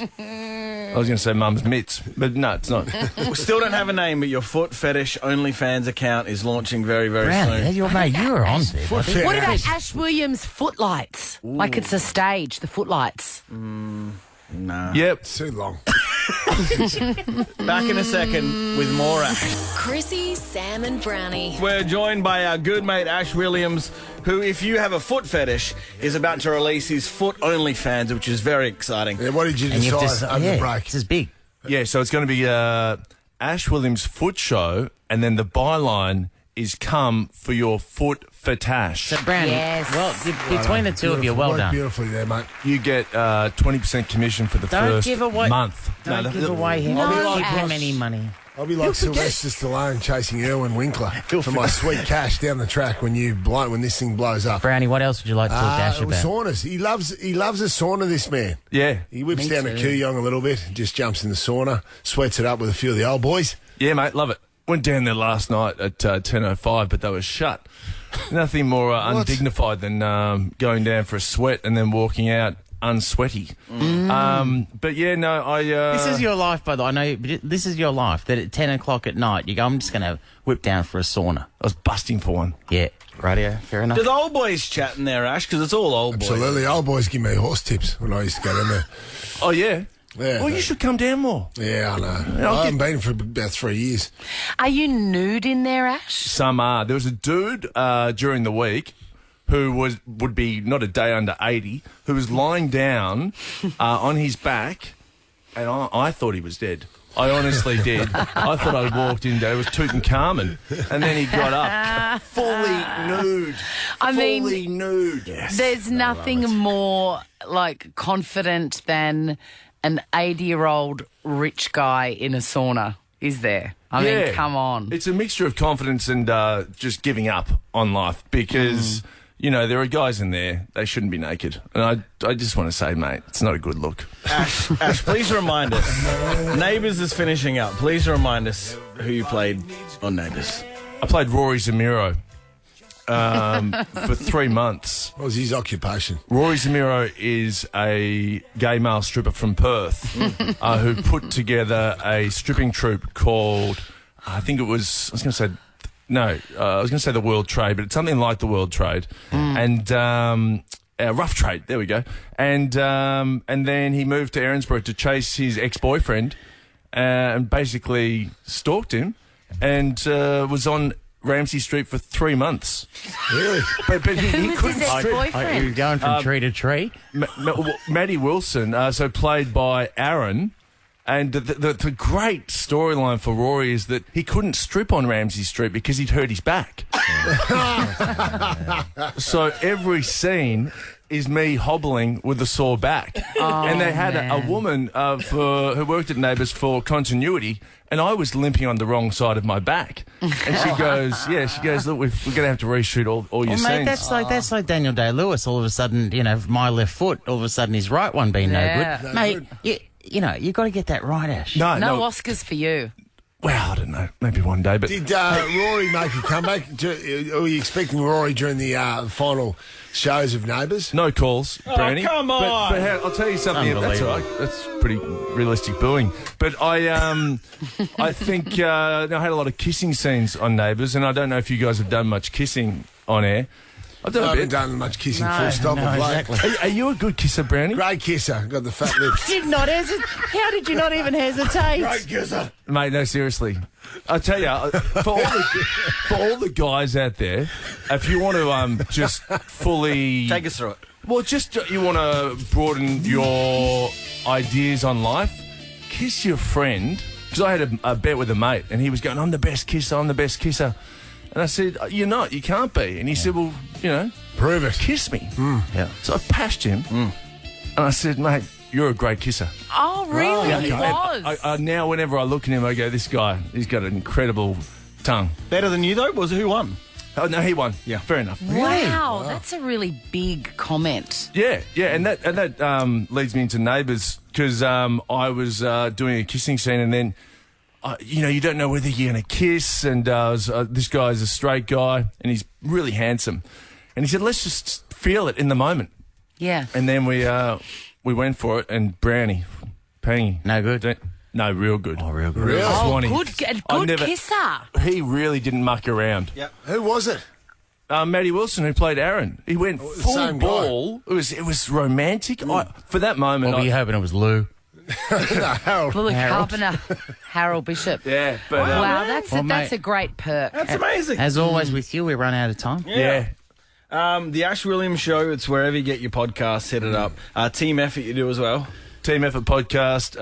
I was going to say mum's mitts, but no, it's not. We still don't have a name, but your foot fetish OnlyFans account is launching very, very Brownie, soon. you're on there. buddy. What about Ash Williams' footlights? Like it's a stage, the footlights. No. Yep. Too long. Back in a second with more Ash. Chrissie, Sam and Brownie. We're joined by our good mate Ash Williams, who, if you have a foot fetish, is about to release his foot OnlyFans, which is very exciting. Yeah, what did you And you have to decide over the break? This is big. Yeah, so it's going to be Ash Williams' foot show, and then the byline is come for your foot Fet-Ash. So, Brownie, Yes. well, between the two of you, well Worked done. beautifully there, mate. You get 20% commission for the Don't first give away- month. Don't give away him. No, Don't give Ash. him any money. I'll be like Sylvester Stallone chasing Erwin Winkler for my sweet cash down the track when this thing blows up. Brownie, what else would you like to talk to Ash about? Saunas. He loves a sauna, this man. Yeah. He whips Me down a too. Kooyong a little bit, just jumps in the sauna, sweats it up with a few of the old boys. Yeah, mate, love it. Went down there last night at 10:05, but they were shut. Nothing more undignified than going down for a sweat and then walking out unsweaty. But yeah, no, I... This is your life, by the way. I know, but this is your life, that at 10 o'clock at night, you go, I'm just going to whip down for a sauna. I was busting for one. Yeah, radio, fair enough. Do the old boys chat in there, Ash? Because it's all old boys. Absolutely. Old boys give me horse tips when I used to go down there. Oh, yeah? Yeah. Well, you should come down more. Yeah, I know. I haven't been for about 3 years. Are you nude in there, Ash? Some are. There was a dude during the week who would be not a day under 80, who was lying down on his back, and I thought he was dead. I honestly did. I thought I walked in there. It was Tutankhamun. And then he got up fully nude. Fully nude. Yes. There's nothing more like confident than an 80-year-old rich guy in a sauna, is there? I mean, come on. It's a mixture of confidence and just giving up on life because, you know, there are guys in there, they shouldn't be naked. And I just want to say, mate, it's not a good look. Ash, please remind us. Neighbours is finishing up. Please remind us who you played on Neighbours. I played Rory Zamiro for 3 months. What was his occupation? Rory Zamiro is a gay male stripper from Perth who put together a stripping troupe called, I was going to say the World Trade, but it's something like the World Trade. And Rough Trade, there we go. And then he moved to Erinsborough to chase his ex-boyfriend and basically stalked him and was on Ramsay Street for 3 months. Really? But he couldn't his strip. ex-boyfriend? You're going from tree to tree? Maddie Wilson, so played by Aaron. And the great storyline for Rory is that he couldn't strip on Ramsay Street because he'd hurt his back. So every scene is me hobbling with a sore back. And they had a woman who worked at Neighbours for continuity, and I was limping on the wrong side of my back. And she goes, look, we're going to have to reshoot all your Well, mate, scenes. that's like Daniel Day-Lewis. All of a sudden, you know, my left foot, all of a sudden his right one being no good. Mate, you know, you got to get that right, Ash. No Oscars for you. Well, I don't know. Maybe one day. But Did Rory make a comeback? Were you expecting Rory during the final shows of Neighbours? no calls, Brownie. come on. But I'll tell you something. That's all right. That's pretty realistic booing. But I think I had a lot of kissing scenes on Neighbours, and I don't know if you guys have done much kissing on air. I've done I a haven't bit. done much kissing, full stop. of late. exactly. Are you a good kisser, Brownie? Great kisser. Got the fat lips. Did not hesitate. How did you not even hesitate? kisser. Mate, no, seriously. I tell you, for all the guys out there, if you want to just fully Take us through it. well, just you want to broaden your ideas on life, kiss your friend. Because I had a bet with a mate, and he was going, "I'm the best kisser. I'm the best kisser." And I said, "You're not. You can't be." And he said, "Well, you know, Prove it. kiss me." Yeah. So I pashed him, and I said, "Mate, you're a great kisser." Oh, really? He was. I now, whenever I look at him, I go, "This guy, he's got an incredible tongue." Better than you, though? Was it who won? Oh no, he won. Yeah, fair enough. Wow, that's a really big comment. Yeah, and that leads me into Neighbours because I was doing a kissing scene, and then you don't know whether you're going to kiss, and this guy's a straight guy, and he's really handsome, and he said, "Let's just feel it in the moment." Yeah. And then we went for it, and Brownie, Pangy. No good? No, real good. Oh, real good. Really? Oh, Swanee. good kisser. He really didn't muck around. Yep. Who was it? Matty Wilson, who played Aaron. He went full same guy. ball. It was romantic. For that moment, What were you hoping it was Lou? No, Harold. Louis Harold. Carpenter, Harold Bishop. yeah, but Wow, that's Well, that's mate. a great perk. That's amazing. As always with you, we run out of time. yeah. The Ash Williams Show, it's wherever you get your podcasts, hit it up. Team Effort you do as well. Team Effort podcast.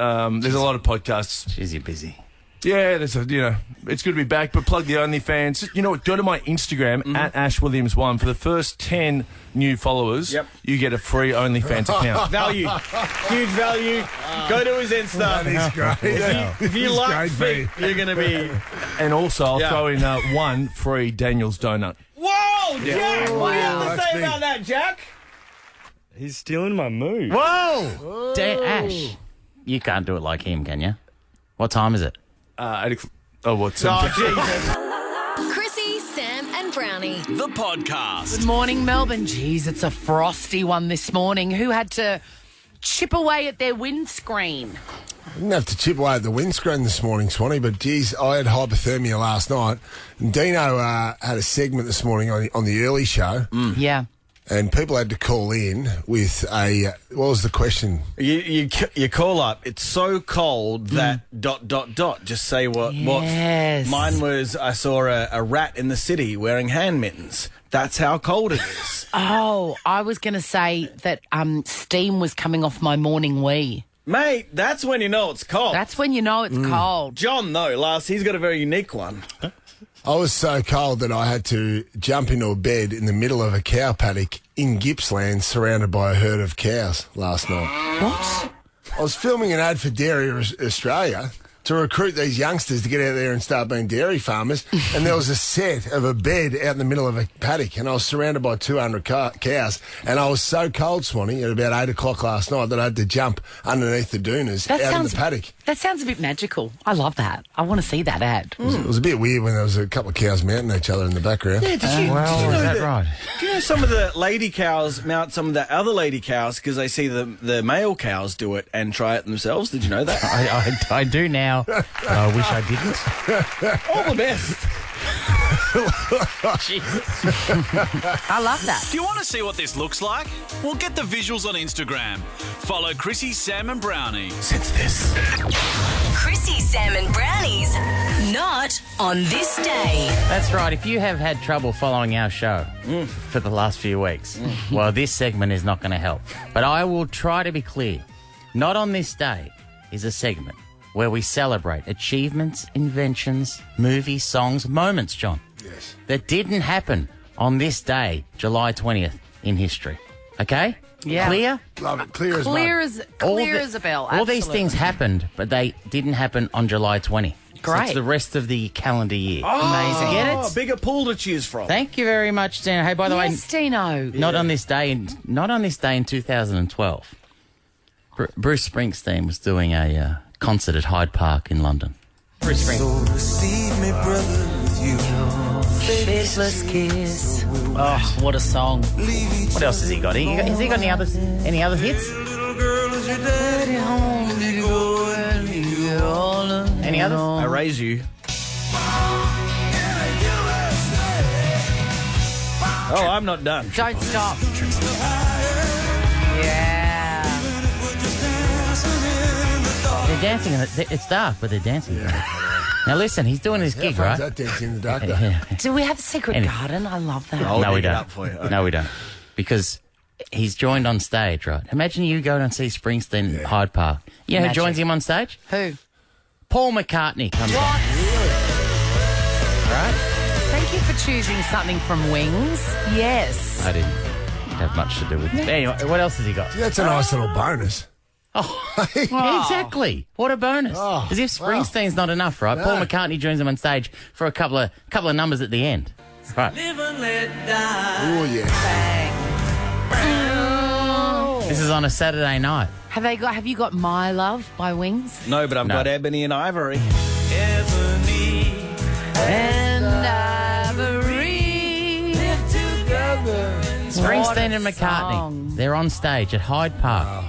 There's a lot of podcasts. Jeez, you're busy. Yeah, it's good to be back, but plug the OnlyFans. You know what? Go to my Instagram, at AshWilliams1. For the first 10 new followers, you get a free OnlyFans account. Value. Huge value. Go to his Insta. That is great. If you like fit, you're going to be... And also, I'll throw in one free Daniel's donut. Whoa, Jack! What do you have to that's say big. about that, Jack? He's stealing my mood. Whoa! Ash, you can't do it like him, can you? What time is it? What's Oh, Jesus. Chrissie, Sam, and Brownie. The podcast. Good morning, Melbourne. Jeez, it's a frosty one this morning. Who had to chip away at their windscreen? I didn't have to chip away at the windscreen this morning, Swanee, but geez, I had hypothermia last night. And Deano had a segment this morning on the early show. Yeah. And people had to call in with what was the question? You call up. It's so cold that ... Just say what. Yes. Mine was. I saw a rat in the city wearing hand mittens. That's how cold it is. Oh, I was going to say that steam was coming off my morning wee. Mate, that's when you know it's cold. That's when you know it's cold. John, though, he's got a very unique one. I was so cold that I had to jump into a bed in the middle of a cow paddock in Gippsland surrounded by a herd of cows last night. What? I was filming an ad for Dairy Australia to recruit these youngsters to get out there and start being dairy farmers. And there was a set of a bed out in the middle of a paddock, and I was surrounded by 200 cows. And I was so cold, Swanee, at about 8 o'clock last night that I had to jump underneath the dunas out in the paddock. That sounds a bit magical. I love that. I want to see that ad. It was a bit weird when there was a couple of cows mounting each other in the background. Yeah, did you know that right? Do you know some of the lady cows mount some of the other lady cows because they see the male cows do it and try it themselves? Did you know that? I do now. I wish I didn't. All the best. I love that. Do you want to see what this looks like? Well, get the visuals on Instagram. Follow Chrissie, Sam and Brownie. Since this. Chrissie, Sam, and Brownie's Not on This Day. That's right. If you have had trouble following our show for the last few weeks, well, this segment is not going to help. But I will try to be clear. Not on This Day is a segment where we celebrate achievements, inventions, movies, songs, moments, John. Yes. That didn't happen on this day, July 20th, in history. Okay? Yeah. Clear? Love it. Clear as mud. Clear as a bell. All these absolutely. things happened, but they didn't happen on July 20. So Great. it's the rest of the calendar year. Amazing. Get Oh, it? bigger pool to choose from. Thank you very much, Dino. Hey, by the Yes, Dino. way, not on this day in 2012. Bruce Springsteen was doing a concert at Hyde Park in London. Bruce Springsteen. Receive me, brother, with you. Faithless kiss. Oh, what a song. What else has he got? Has he got any other hits? Any others? I raise you. Oh, I'm not done. Don't stop. Yeah. They're dancing. It's dark, but they're dancing. Now listen, he's doing his gig, right? That dancing in the dark, though. Do we have a secret Any- garden? I love that. I'll No, we dig it don't. up for you. Okay. No, we don't. Because he's joined on stage, right? Imagine you go and see Springsteen at Hyde Park. You know who Magic. joins him on stage? Who? Paul McCartney comes on. Right? Thank you for choosing something from Wings. Yes. I didn't have much to do with it. Anyway, what else has he got? That's a nice little bonus. Oh, exactly. What a bonus. Oh, As if Springsteen's not enough, right? No. Paul McCartney joins him on stage for a couple of numbers at the end. Right. Oh, yeah. This is on a Saturday night. Have you got My Love by Wings? No, but I've got Ebony and Ivory. And Ivory live together. Springsteen and McCartney. Song. They're on stage at Hyde Park.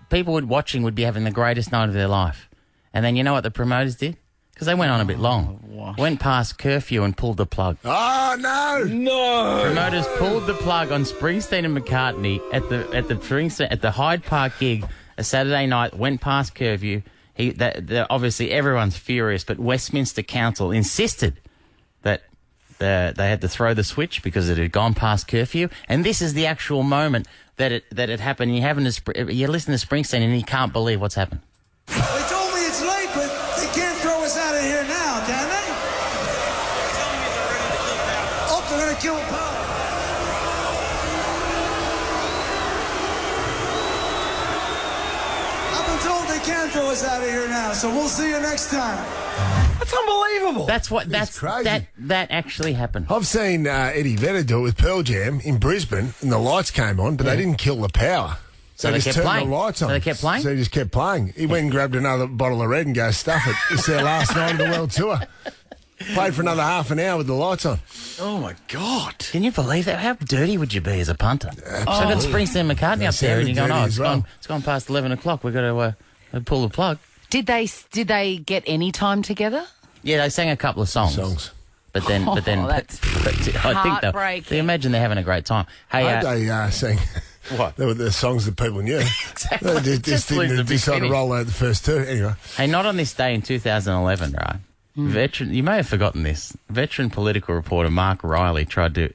people watching would be having the greatest night of their life. And then you know what the promoters did? Because they went on a bit long. Went past curfew and pulled the plug. Oh, no. No. Promoters pulled the plug on Springsteen and McCartney at the Hyde Park gig a Saturday night, went past curfew. Obviously everyone's furious, but Westminster Council insisted that they had to throw the switch because it had gone past curfew. And this is the actual moment that it happened. You listen to Springsteen and you can't believe what's happened. They told me it's late, but they can't throw us out of here now, can they? Oh, they're going to kill power. I've been told they can't throw us out of here now, so we'll see you next time. That's unbelievable. That's crazy. That actually happened. I've seen Eddie Vedder do it with Pearl Jam in Brisbane, and the lights came on, but they didn't kill the power. So they just kept turned playing. the lights on. So they kept playing? So he just kept playing. He went and grabbed another bottle of red and goes, stuff it. It's their last night of the world tour. Played for another half an hour with the lights on. Oh, my God. Can you believe that? How dirty would you be as a punter? So I've got Springsteen and McCartney up there, and you're going, it's gone past 11 o'clock. We've got to pull the plug. Did they get any time together? Yeah, they sang a couple of songs. But then, that's I think they imagine they're having a great time. Hey, I hope they sang. What? They were the songs that people knew. Exactly. They just didn't decide to roll out the first two. Anyway. Hey, not on this day in 2011, right? Veteran, you may have forgotten this. Veteran political reporter Mark Riley tried to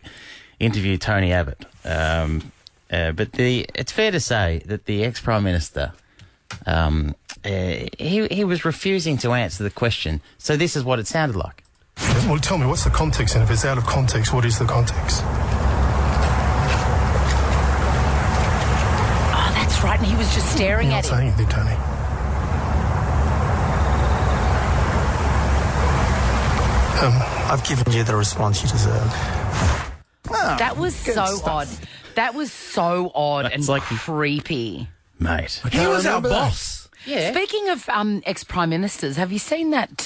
interview Tony Abbott. But it's fair to say that the ex-Prime Minister, he was refusing to answer the question. So this is what it sounded like. Well, tell me, what's the context? And if it's out of context, what is the context? Oh, that's right. And he was just staring at him. You're not saying anything, Tony. I've given you the response you deserve. That was so odd. That was so odd and creepy. Mate. He was our boss. Yeah. Speaking of ex-prime ministers, have you seen that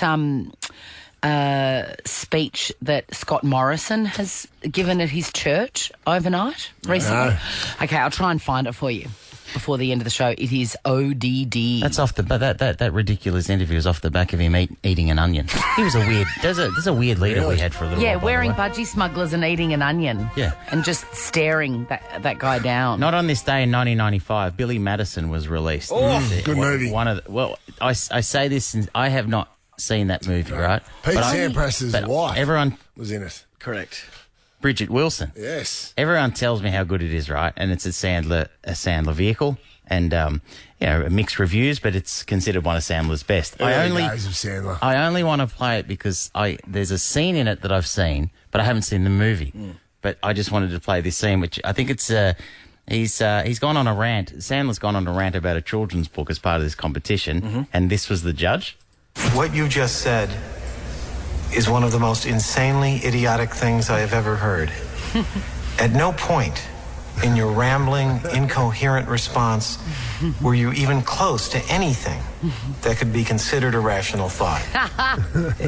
speech that Scott Morrison has given at his church overnight recently? No. Okay, I'll try and find it for you before the end of the show. It is ODD. That's off the that ridiculous interview is off the back of him eating an onion. He was a weird. There's a weird leader we had for a little while. Yeah, wearing budgie smugglers and eating an onion. Yeah, and just staring that guy down. Not on this day in 1995. Billy Madison was released. Oh, good movie. I say this, and I have not seen that movie, right? Pete Sampras's wife everyone was in it. Correct. Bridget Wilson. Yes. Everyone tells me how good it is, right? And it's a Sandler vehicle, and mixed reviews, but it's considered one of Sandler's best. Early days of Sandler. I only want to play it because there's a scene in it that I've seen, but I haven't seen the movie. But I just wanted to play this scene, which I think it's he's gone on a rant. Sandler's gone on a rant about a children's book as part of this competition, and this was the judge. What you just said is one of the most insanely idiotic things I have ever heard. At no point in your rambling, incoherent response were you even close to anything that could be considered a rational thought.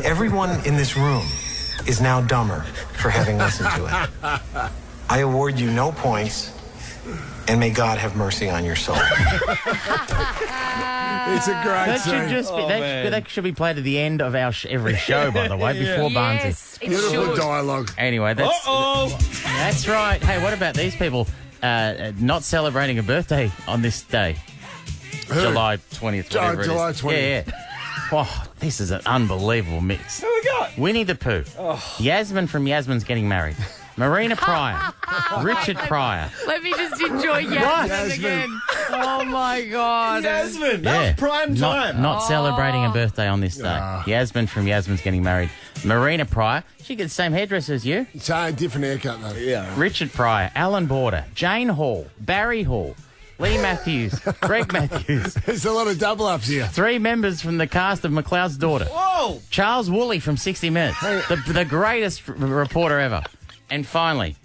Everyone in this room is now dumber for having listened to it. I award you no points, and may God have mercy on your soul. It's a great scene. That should be played at the end of our every show, by the way, before Barnes. Beautiful dialogue. Anyway, that's right. Hey, what about these people not celebrating a birthday on this day? Who? July 20th, whatever it is. July 20th. Yeah. Oh, this is an unbelievable mix. Who we got? Winnie the Pooh. Oh. Yasmin from Yasmin's Getting Married. Marina Pryor. Richard Pryor. Let me just enjoy Yasmin again. Oh, my God. Yasmin. That was prime time. Not celebrating a birthday on this day. Yasmin from Yasmin's Getting Married. Marina Pryor. She gets the same hairdresser as you. Same, different haircut, though. Yeah. Richard Pryor. Alan Border. Jane Hall. Barry Hall. Lee Matthews. Greg Matthews. There's a lot of double-ups here. 3 members from the cast of McLeod's Daughter. Whoa! Charles Woolley from 60 Minutes. The greatest reporter ever. And finally,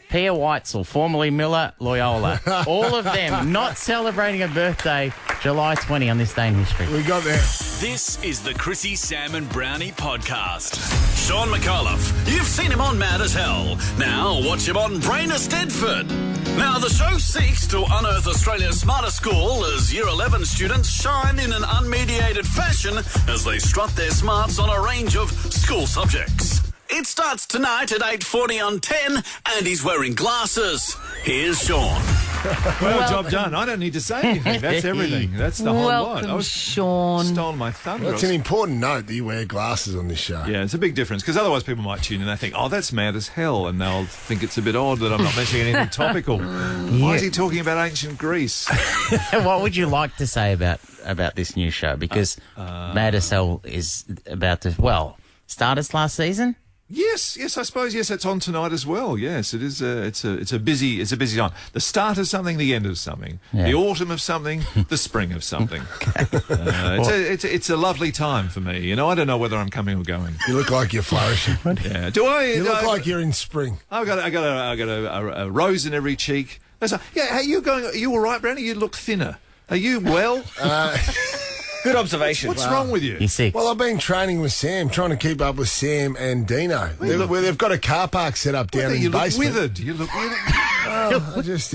Pia Weitzel, formerly Miller Loyola. All of them not celebrating a birthday July 20 on this day in history. We got there. This is the Chrissie, Sam and Brownie podcast. Shaun Micallef, you've seen him on Mad as Hell. Now watch him on Brain of Stedford. Now the show seeks to unearth Australia's smartest school as Year 11 students shine in an unmediated fashion as they strut their smarts on a range of school subjects. It starts tonight at 8:40 on 10 and he's wearing glasses. Here's Shaun. Well, job done. I don't need to say anything. That's everything. That's the whole lot. Welcome, Shaun. Stole my thunder. Well, it's an important note that you wear glasses on this show. Yeah, it's a big difference because otherwise people might tune in and they think, oh, that's mad as hell, and they'll think it's a bit odd that I'm not mentioning anything topical. Why is he talking about ancient Greece? What would you like to say about this new show? Because Mad as Hell is about to, start its last season? Yes, I suppose. Yes, it's on tonight as well. Yes, it is. It's a busy time. The start of something, the end of something, the autumn of something, the spring of something. It's a lovely time for me. You know, I don't know whether I'm coming or going. You look like you're flourishing. Yeah. Do I? You look like you're in spring. I got a rose in every cheek. Yeah. How you going? Are you all right, Brownie? You look thinner. Are you well? Good observation. What's wrong with you? You're sick. Well, I've been training with Sam, trying to keep up with Sam and Deano. They've got a car park set up down in the basement. You look withered. Oh, it's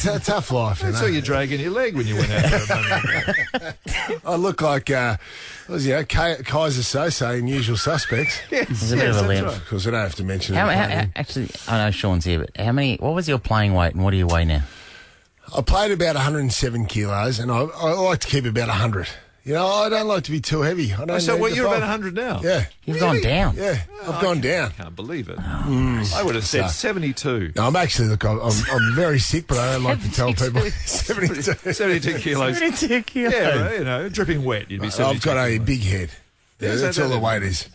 a tough life. I saw you dragging your leg when you went out there. I look like, Kaiser Sose in Usual Suspects. There's a bit of a limp. Of course, I don't have to mention it. Actually, I know Sean's here, but what was your playing weight and what do you weigh now? I played about 107 kilos, and I like to keep about 100. You know, I don't like to be too heavy. So you're about 100 now? Yeah. You've gone down? Yeah, I've gone down. I can't believe it. I would have said 72. No, I'm actually, I'm very sick, but I don't like to tell people. 72. 72 kilos. 72 kilos. Yeah, you know, dripping wet. You'd be 72 I've got a kilos. big head. Yeah, that's all the weight is.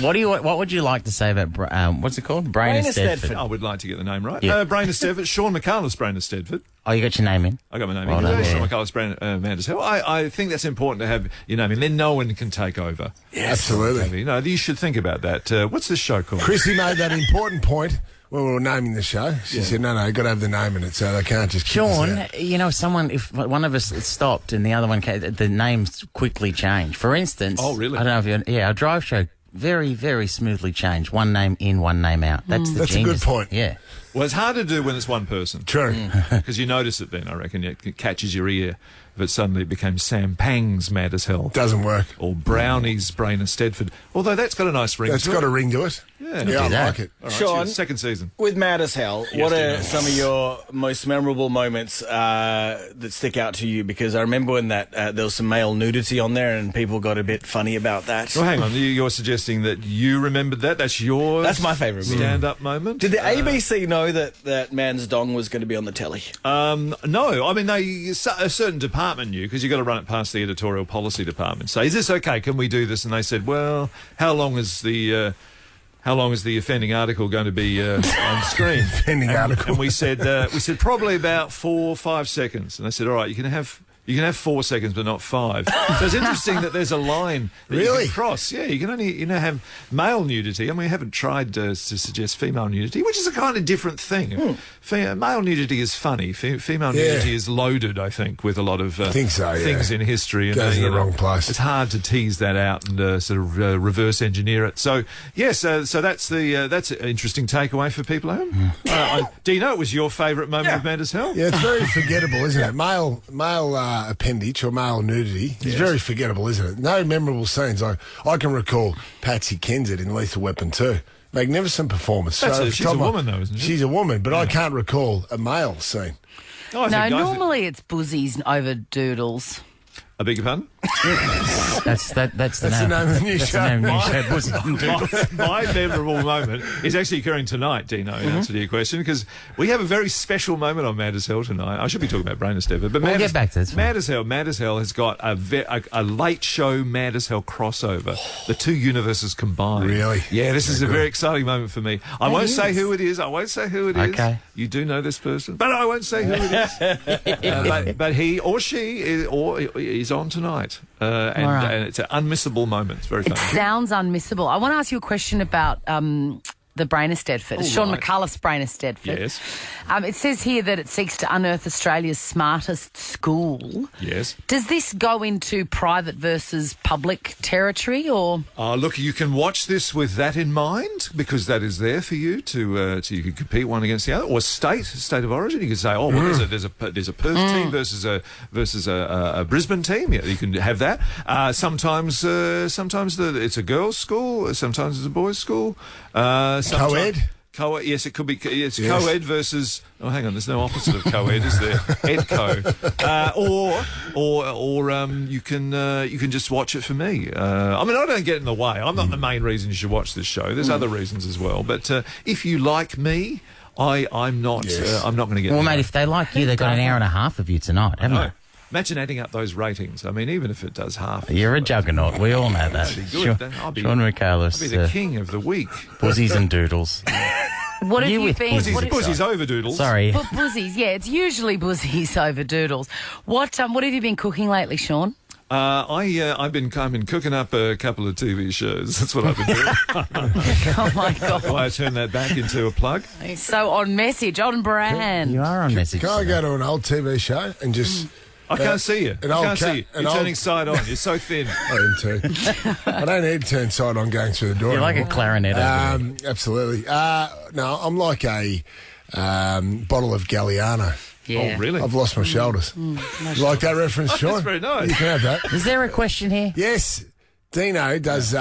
What would you like to say about what's it called? Brain of Stedford. I would like to get the name right. Yeah. Brain of Stedford. Shaun Micallef's Brain of Stedford. Oh, you got your name in? I got my name Well in. done, Shaun yeah. Micallef's Brain Mad as Hell. I think that's important to have your name in. Then no one can take over. Yeah, absolutely. You know, you should think about that. What's this show called? Chrissie made that important point when we were naming the show. She said, no, you've got to have the name in it, so they can't just kick us Sean, out. you know, if one of us stopped and the other one came, the names quickly change. For instance, oh, really? I don't know if our drive show very, very smoothly changed. One name in, one name out. That's a good point. Yeah. Well, it's hard to do when it's one person. True. Because you notice it then, I reckon. It catches your ear. If it suddenly became Sam Pang's Mad as Hell. Doesn't work. Or Brownie's Brain of Stedford. Although that's got a nice ring to it. That's got a ring to it. Yeah, I like it. All right, Sean, cheers. Second season. With Mad as Hell, what are some of your most memorable moments that stick out to you? Because I remember when there was some male nudity on there and people got a bit funny about that. Well, hang on. You're suggesting that you remembered that? That's yours? That's my favourite stand-up moment? Did the ABC know that man's dong was going to be on the telly? No. I mean, a certain department knew because you've got to run it past the editorial policy department. Say, is this okay? Can we do this? And they said, well, how long is the offending article going to be on screen? Offending article. And we said probably about 4 or 5 seconds. And they said, all right, you can have 4 seconds, but not 5. So it's interesting that there's a line that you can cross. Yeah, you can only have male nudity. I mean, we haven't tried to suggest female nudity, which is a kind of different thing. Male nudity is funny. Female nudity is loaded, I think, with a lot of things in history. And, goes in the wrong place. It's hard to tease that out and sort of reverse engineer it. So yes, so that's an interesting takeaway for people at home. Deano, it was your favourite moment of Mad as Hell? Yeah, it's very forgettable, isn't it? Male appendage or male nudity is very forgettable, isn't it? No memorable scenes. I can recall Patsy Kensit in Lethal Weapon 2. Magnificent performance. She's a woman, though, isn't she? She's a woman, but I can't recall a male scene. Normally it's buzzies over doodles. I beg your pardon? That's the name of the new show. My memorable moment is actually occurring tonight, Deano, in answer to your question, because we have a very special moment on Mad as Hell tonight. I should be talking about Brain of Stedford, but we'll get back to this. Mad as Hell has got a late show Mad as Hell crossover. The two universes combined. Really? Yeah, this is a very exciting moment for me. I won't say who it is. Okay. You do know this person, but I won't say who it is. But he or she is on tonight. And it's an unmissable moment. It's very funny. It sounds unmissable. I want to ask you a question about the brain of Stedford. It's Shaun Micallef's brain of Stedford. Yes. It says here that it seeks to unearth Australia's smartest school. Yes. Does this go into private versus public territory, or...? Look, you can watch this with that in mind, because that is there for you to you can compete one against the other, or state of origin. You can say, oh, what is it? There's a Perth team versus a Brisbane team. Yeah, you can have that. Sometimes it's a girls' school. Sometimes it's a boys' school. Co-ed? Co-ed, yes, it could be. It's co-ed versus. Oh, hang on. There's no opposite of co-ed, is there? Ed-co. Or you can just watch it for me. I mean, I don't get in the way. I'm not the main reason you should watch this show. There's other reasons as well. But if you like me, I'm not. I'm not going to get. Well, in the mate, way. if they like you, they've got an hour and a half of you tonight, haven't they? Imagine adding up those ratings. I mean, even if it does half. You're a juggernaut. We all know that. Good. Then I'll be Micallef's the king of the week. Buzzies and doodles. What have you been... Buzzies over doodles. Sorry. Buzzies, yeah, it's usually buzzies over doodles. What have you been cooking lately, Shaun? I've been cooking up a couple of TV shows. That's what I've been doing. Oh, my God. Why I turn that back into a plug? He's so on message, on brand. You are on message. Can I go to an old TV show and just... I can't see you. I can't see you. You're turning side on. You're so thin. I am too. I don't need to turn side on going through the door. You're like anymore. a clarinet over there. Absolutely. No, I'm like a bottle of Galliano. Yeah. Oh, really? I've lost my shoulders. You like that reference, Sean? That's very nice. You can have that. Is there a question here? Yes. Deano does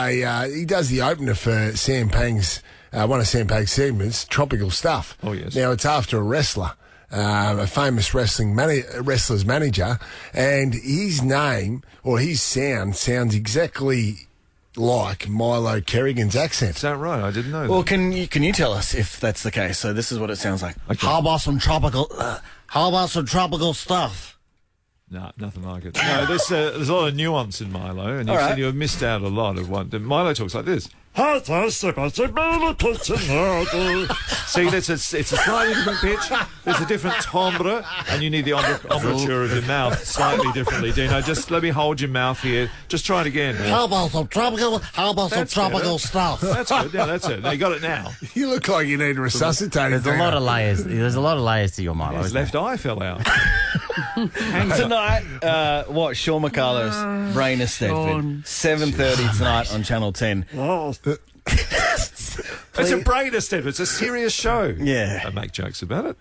he does the opener for Sam Pang's one of Sam Pang's segments, Tropical Stuff. Oh, yes. Now it's after a wrestler. A famous wrestler's manager, and his name or his sounds exactly like Milo Kerrigan's accent. Is that right? I didn't know that. Well, can you tell us if that's the case? So this is what it sounds like. Okay. How about some tropical stuff? No, nothing like it. No, there's a lot of nuance in Milo, and you've missed out a lot of what Milo talks like this. See, it's a slightly different pitch. There's a different timbre, and you need the embouchure of your mouth slightly differently. Dino, just let me hold your mouth here. Just try it again. How about some tropical stuff? That's good. Yeah, that's it. Now, you got it now. You look like you need resuscitating. There's a lot of layers. There's a lot of layers to your Milo. His left eye fell out. Tonight, Shaun Micallef's Brain of Stedford, 7:30 tonight on Channel 10. It's a brain of Stedford. It's a serious show. Yeah. I make jokes about it.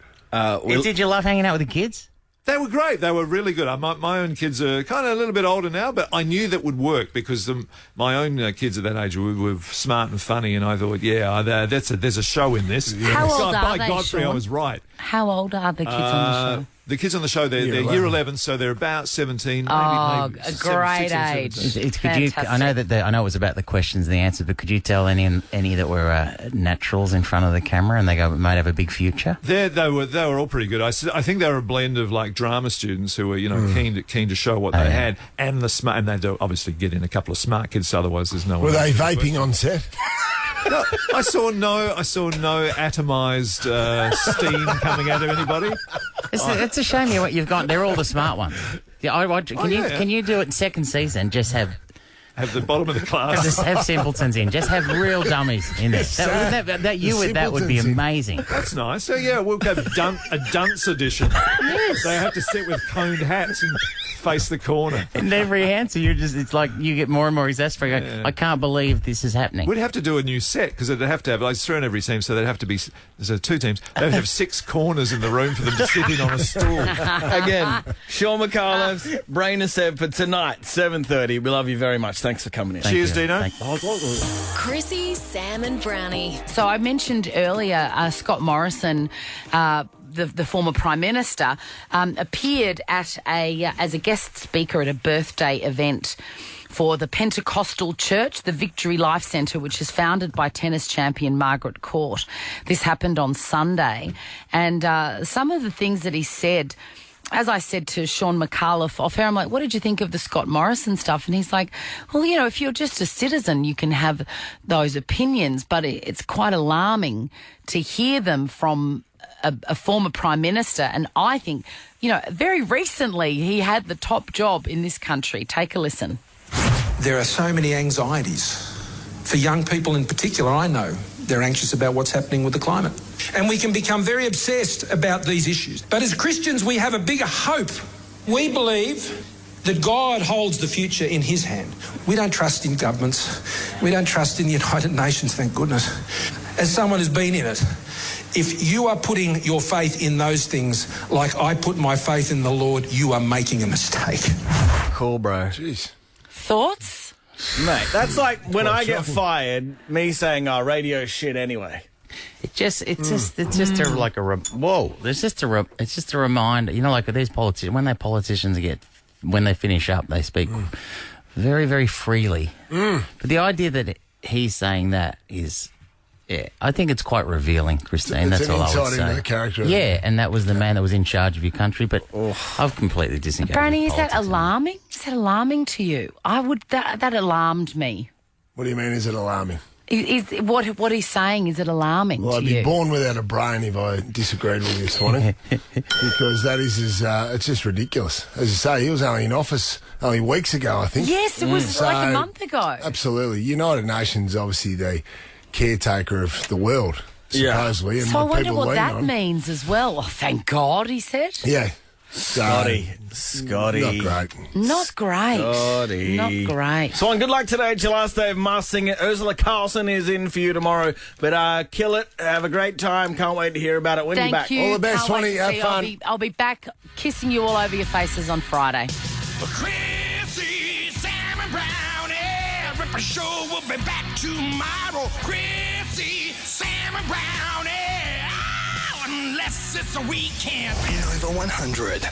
Did you love hanging out with the kids? They were great. They were really good. My own kids are kind of a little bit older now, but I knew that would work because my own kids at that age were smart and funny, and I thought, there's a show in this. How old are by they, Godfrey, Shaun? I was right. How old are the kids on the show? The kids on the show, they're year 11, so they're about 17. maybe a great 16, age. 17. I know it was about the questions and the answers, but could you tell any that were naturals in front of the camera and they might have a big future? They were all pretty good. I think they were a blend of like drama students who were keen to show what they had, and the smart, and they'd obviously get in a couple of smart kids. Otherwise, there's no. Were they vaping on set? No, I saw no atomised steam coming out of anybody. It's a shame you've got. They're all the smart ones. Yeah, can you do it in second season? Just have the bottom of the class. Just have simpletons in. Just have real dummies in there. That would be amazing. That's nice. So we'll have a dunce edition. Yes. They have to sit with coned hats and face the corner. And every answer, it's like you get more and more exasperated. Yeah. I can't believe this is happening. We'd have to do a new set because they'd have to have, it's thrown every team, so they'd have to be, there's 2 teams, they'd have 6 corners in the room for them to sit in on a stool. Again, Shaun Micallef's Brain of Stedford tonight, 7:30. We love you very much. Thanks for coming in. Cheers, Deano. Chrissie, Sam and Brownie. So I mentioned earlier Scott Morrison, the former Prime Minister, appeared as a guest speaker at a birthday event for the Pentecostal Church, the Victory Life Centre, which is founded by tennis champion Margaret Court. This happened on Sunday, and some of the things that he said, as I said to Shaun Micallef off air, I'm like, what did you think of the Scott Morrison stuff? And he's like, well, if you're just a citizen, you can have those opinions, but it's quite alarming to hear them from a former Prime Minister. And I think, very recently he had the top job in this country. Take a listen. There are so many anxieties. For young people in particular, I know they're anxious about what's happening with the climate. And we can become very obsessed about these issues. But as Christians, we have a bigger hope. We believe that God holds the future in his hand. We don't trust in governments. We don't trust in the United Nations, thank goodness. As someone who's been in it, if you are putting your faith in those things like I put my faith in the Lord, you are making a mistake. Cool, bro. Jeez. Thoughts? Mate, that's like when I get fired, me saying, oh, radio's shit anyway. It's just a reminder. You know, like these politicians, when they finish up, they speak very, very freely. But the idea that he's saying that is, yeah, I think it's quite revealing, Christine. It's that's an all I would insight say. into the character. Yeah, and that was the man that was in charge of your country. But I've completely disengaged. Brownie, with is that politics. alarming? Is that alarming to you? That alarmed me. What do you mean, is it alarming? Is what he's saying, is it alarming Well, to I'd you? be born without a brain if I disagreed with you this morning. Because that is it's just ridiculous. As you say, he was only in office only weeks ago, I think. Yes, it was like a month ago. Absolutely. United Nations, obviously, the caretaker of the world, supposedly. And So I wonder people what lean that on. means as well. Oh, thank God, he said. Yeah. Scotty. Not great. Not great. Scotty. Not great. So, good luck today. It's your last day of Masked Singer. Ursula Carlson is in for you tomorrow. But kill it. Have a great time. Can't wait to hear about it when you're back. Thank you. All the best, Can't wait Swanee. to Have see you. fun. I'll be back kissing you all over your faces on Friday. Chrissie, Sam and Brownie. Ripper Show will be back tomorrow. Chrissie, Sam and Brownie. Oh, unless it's a weekend. Over 100.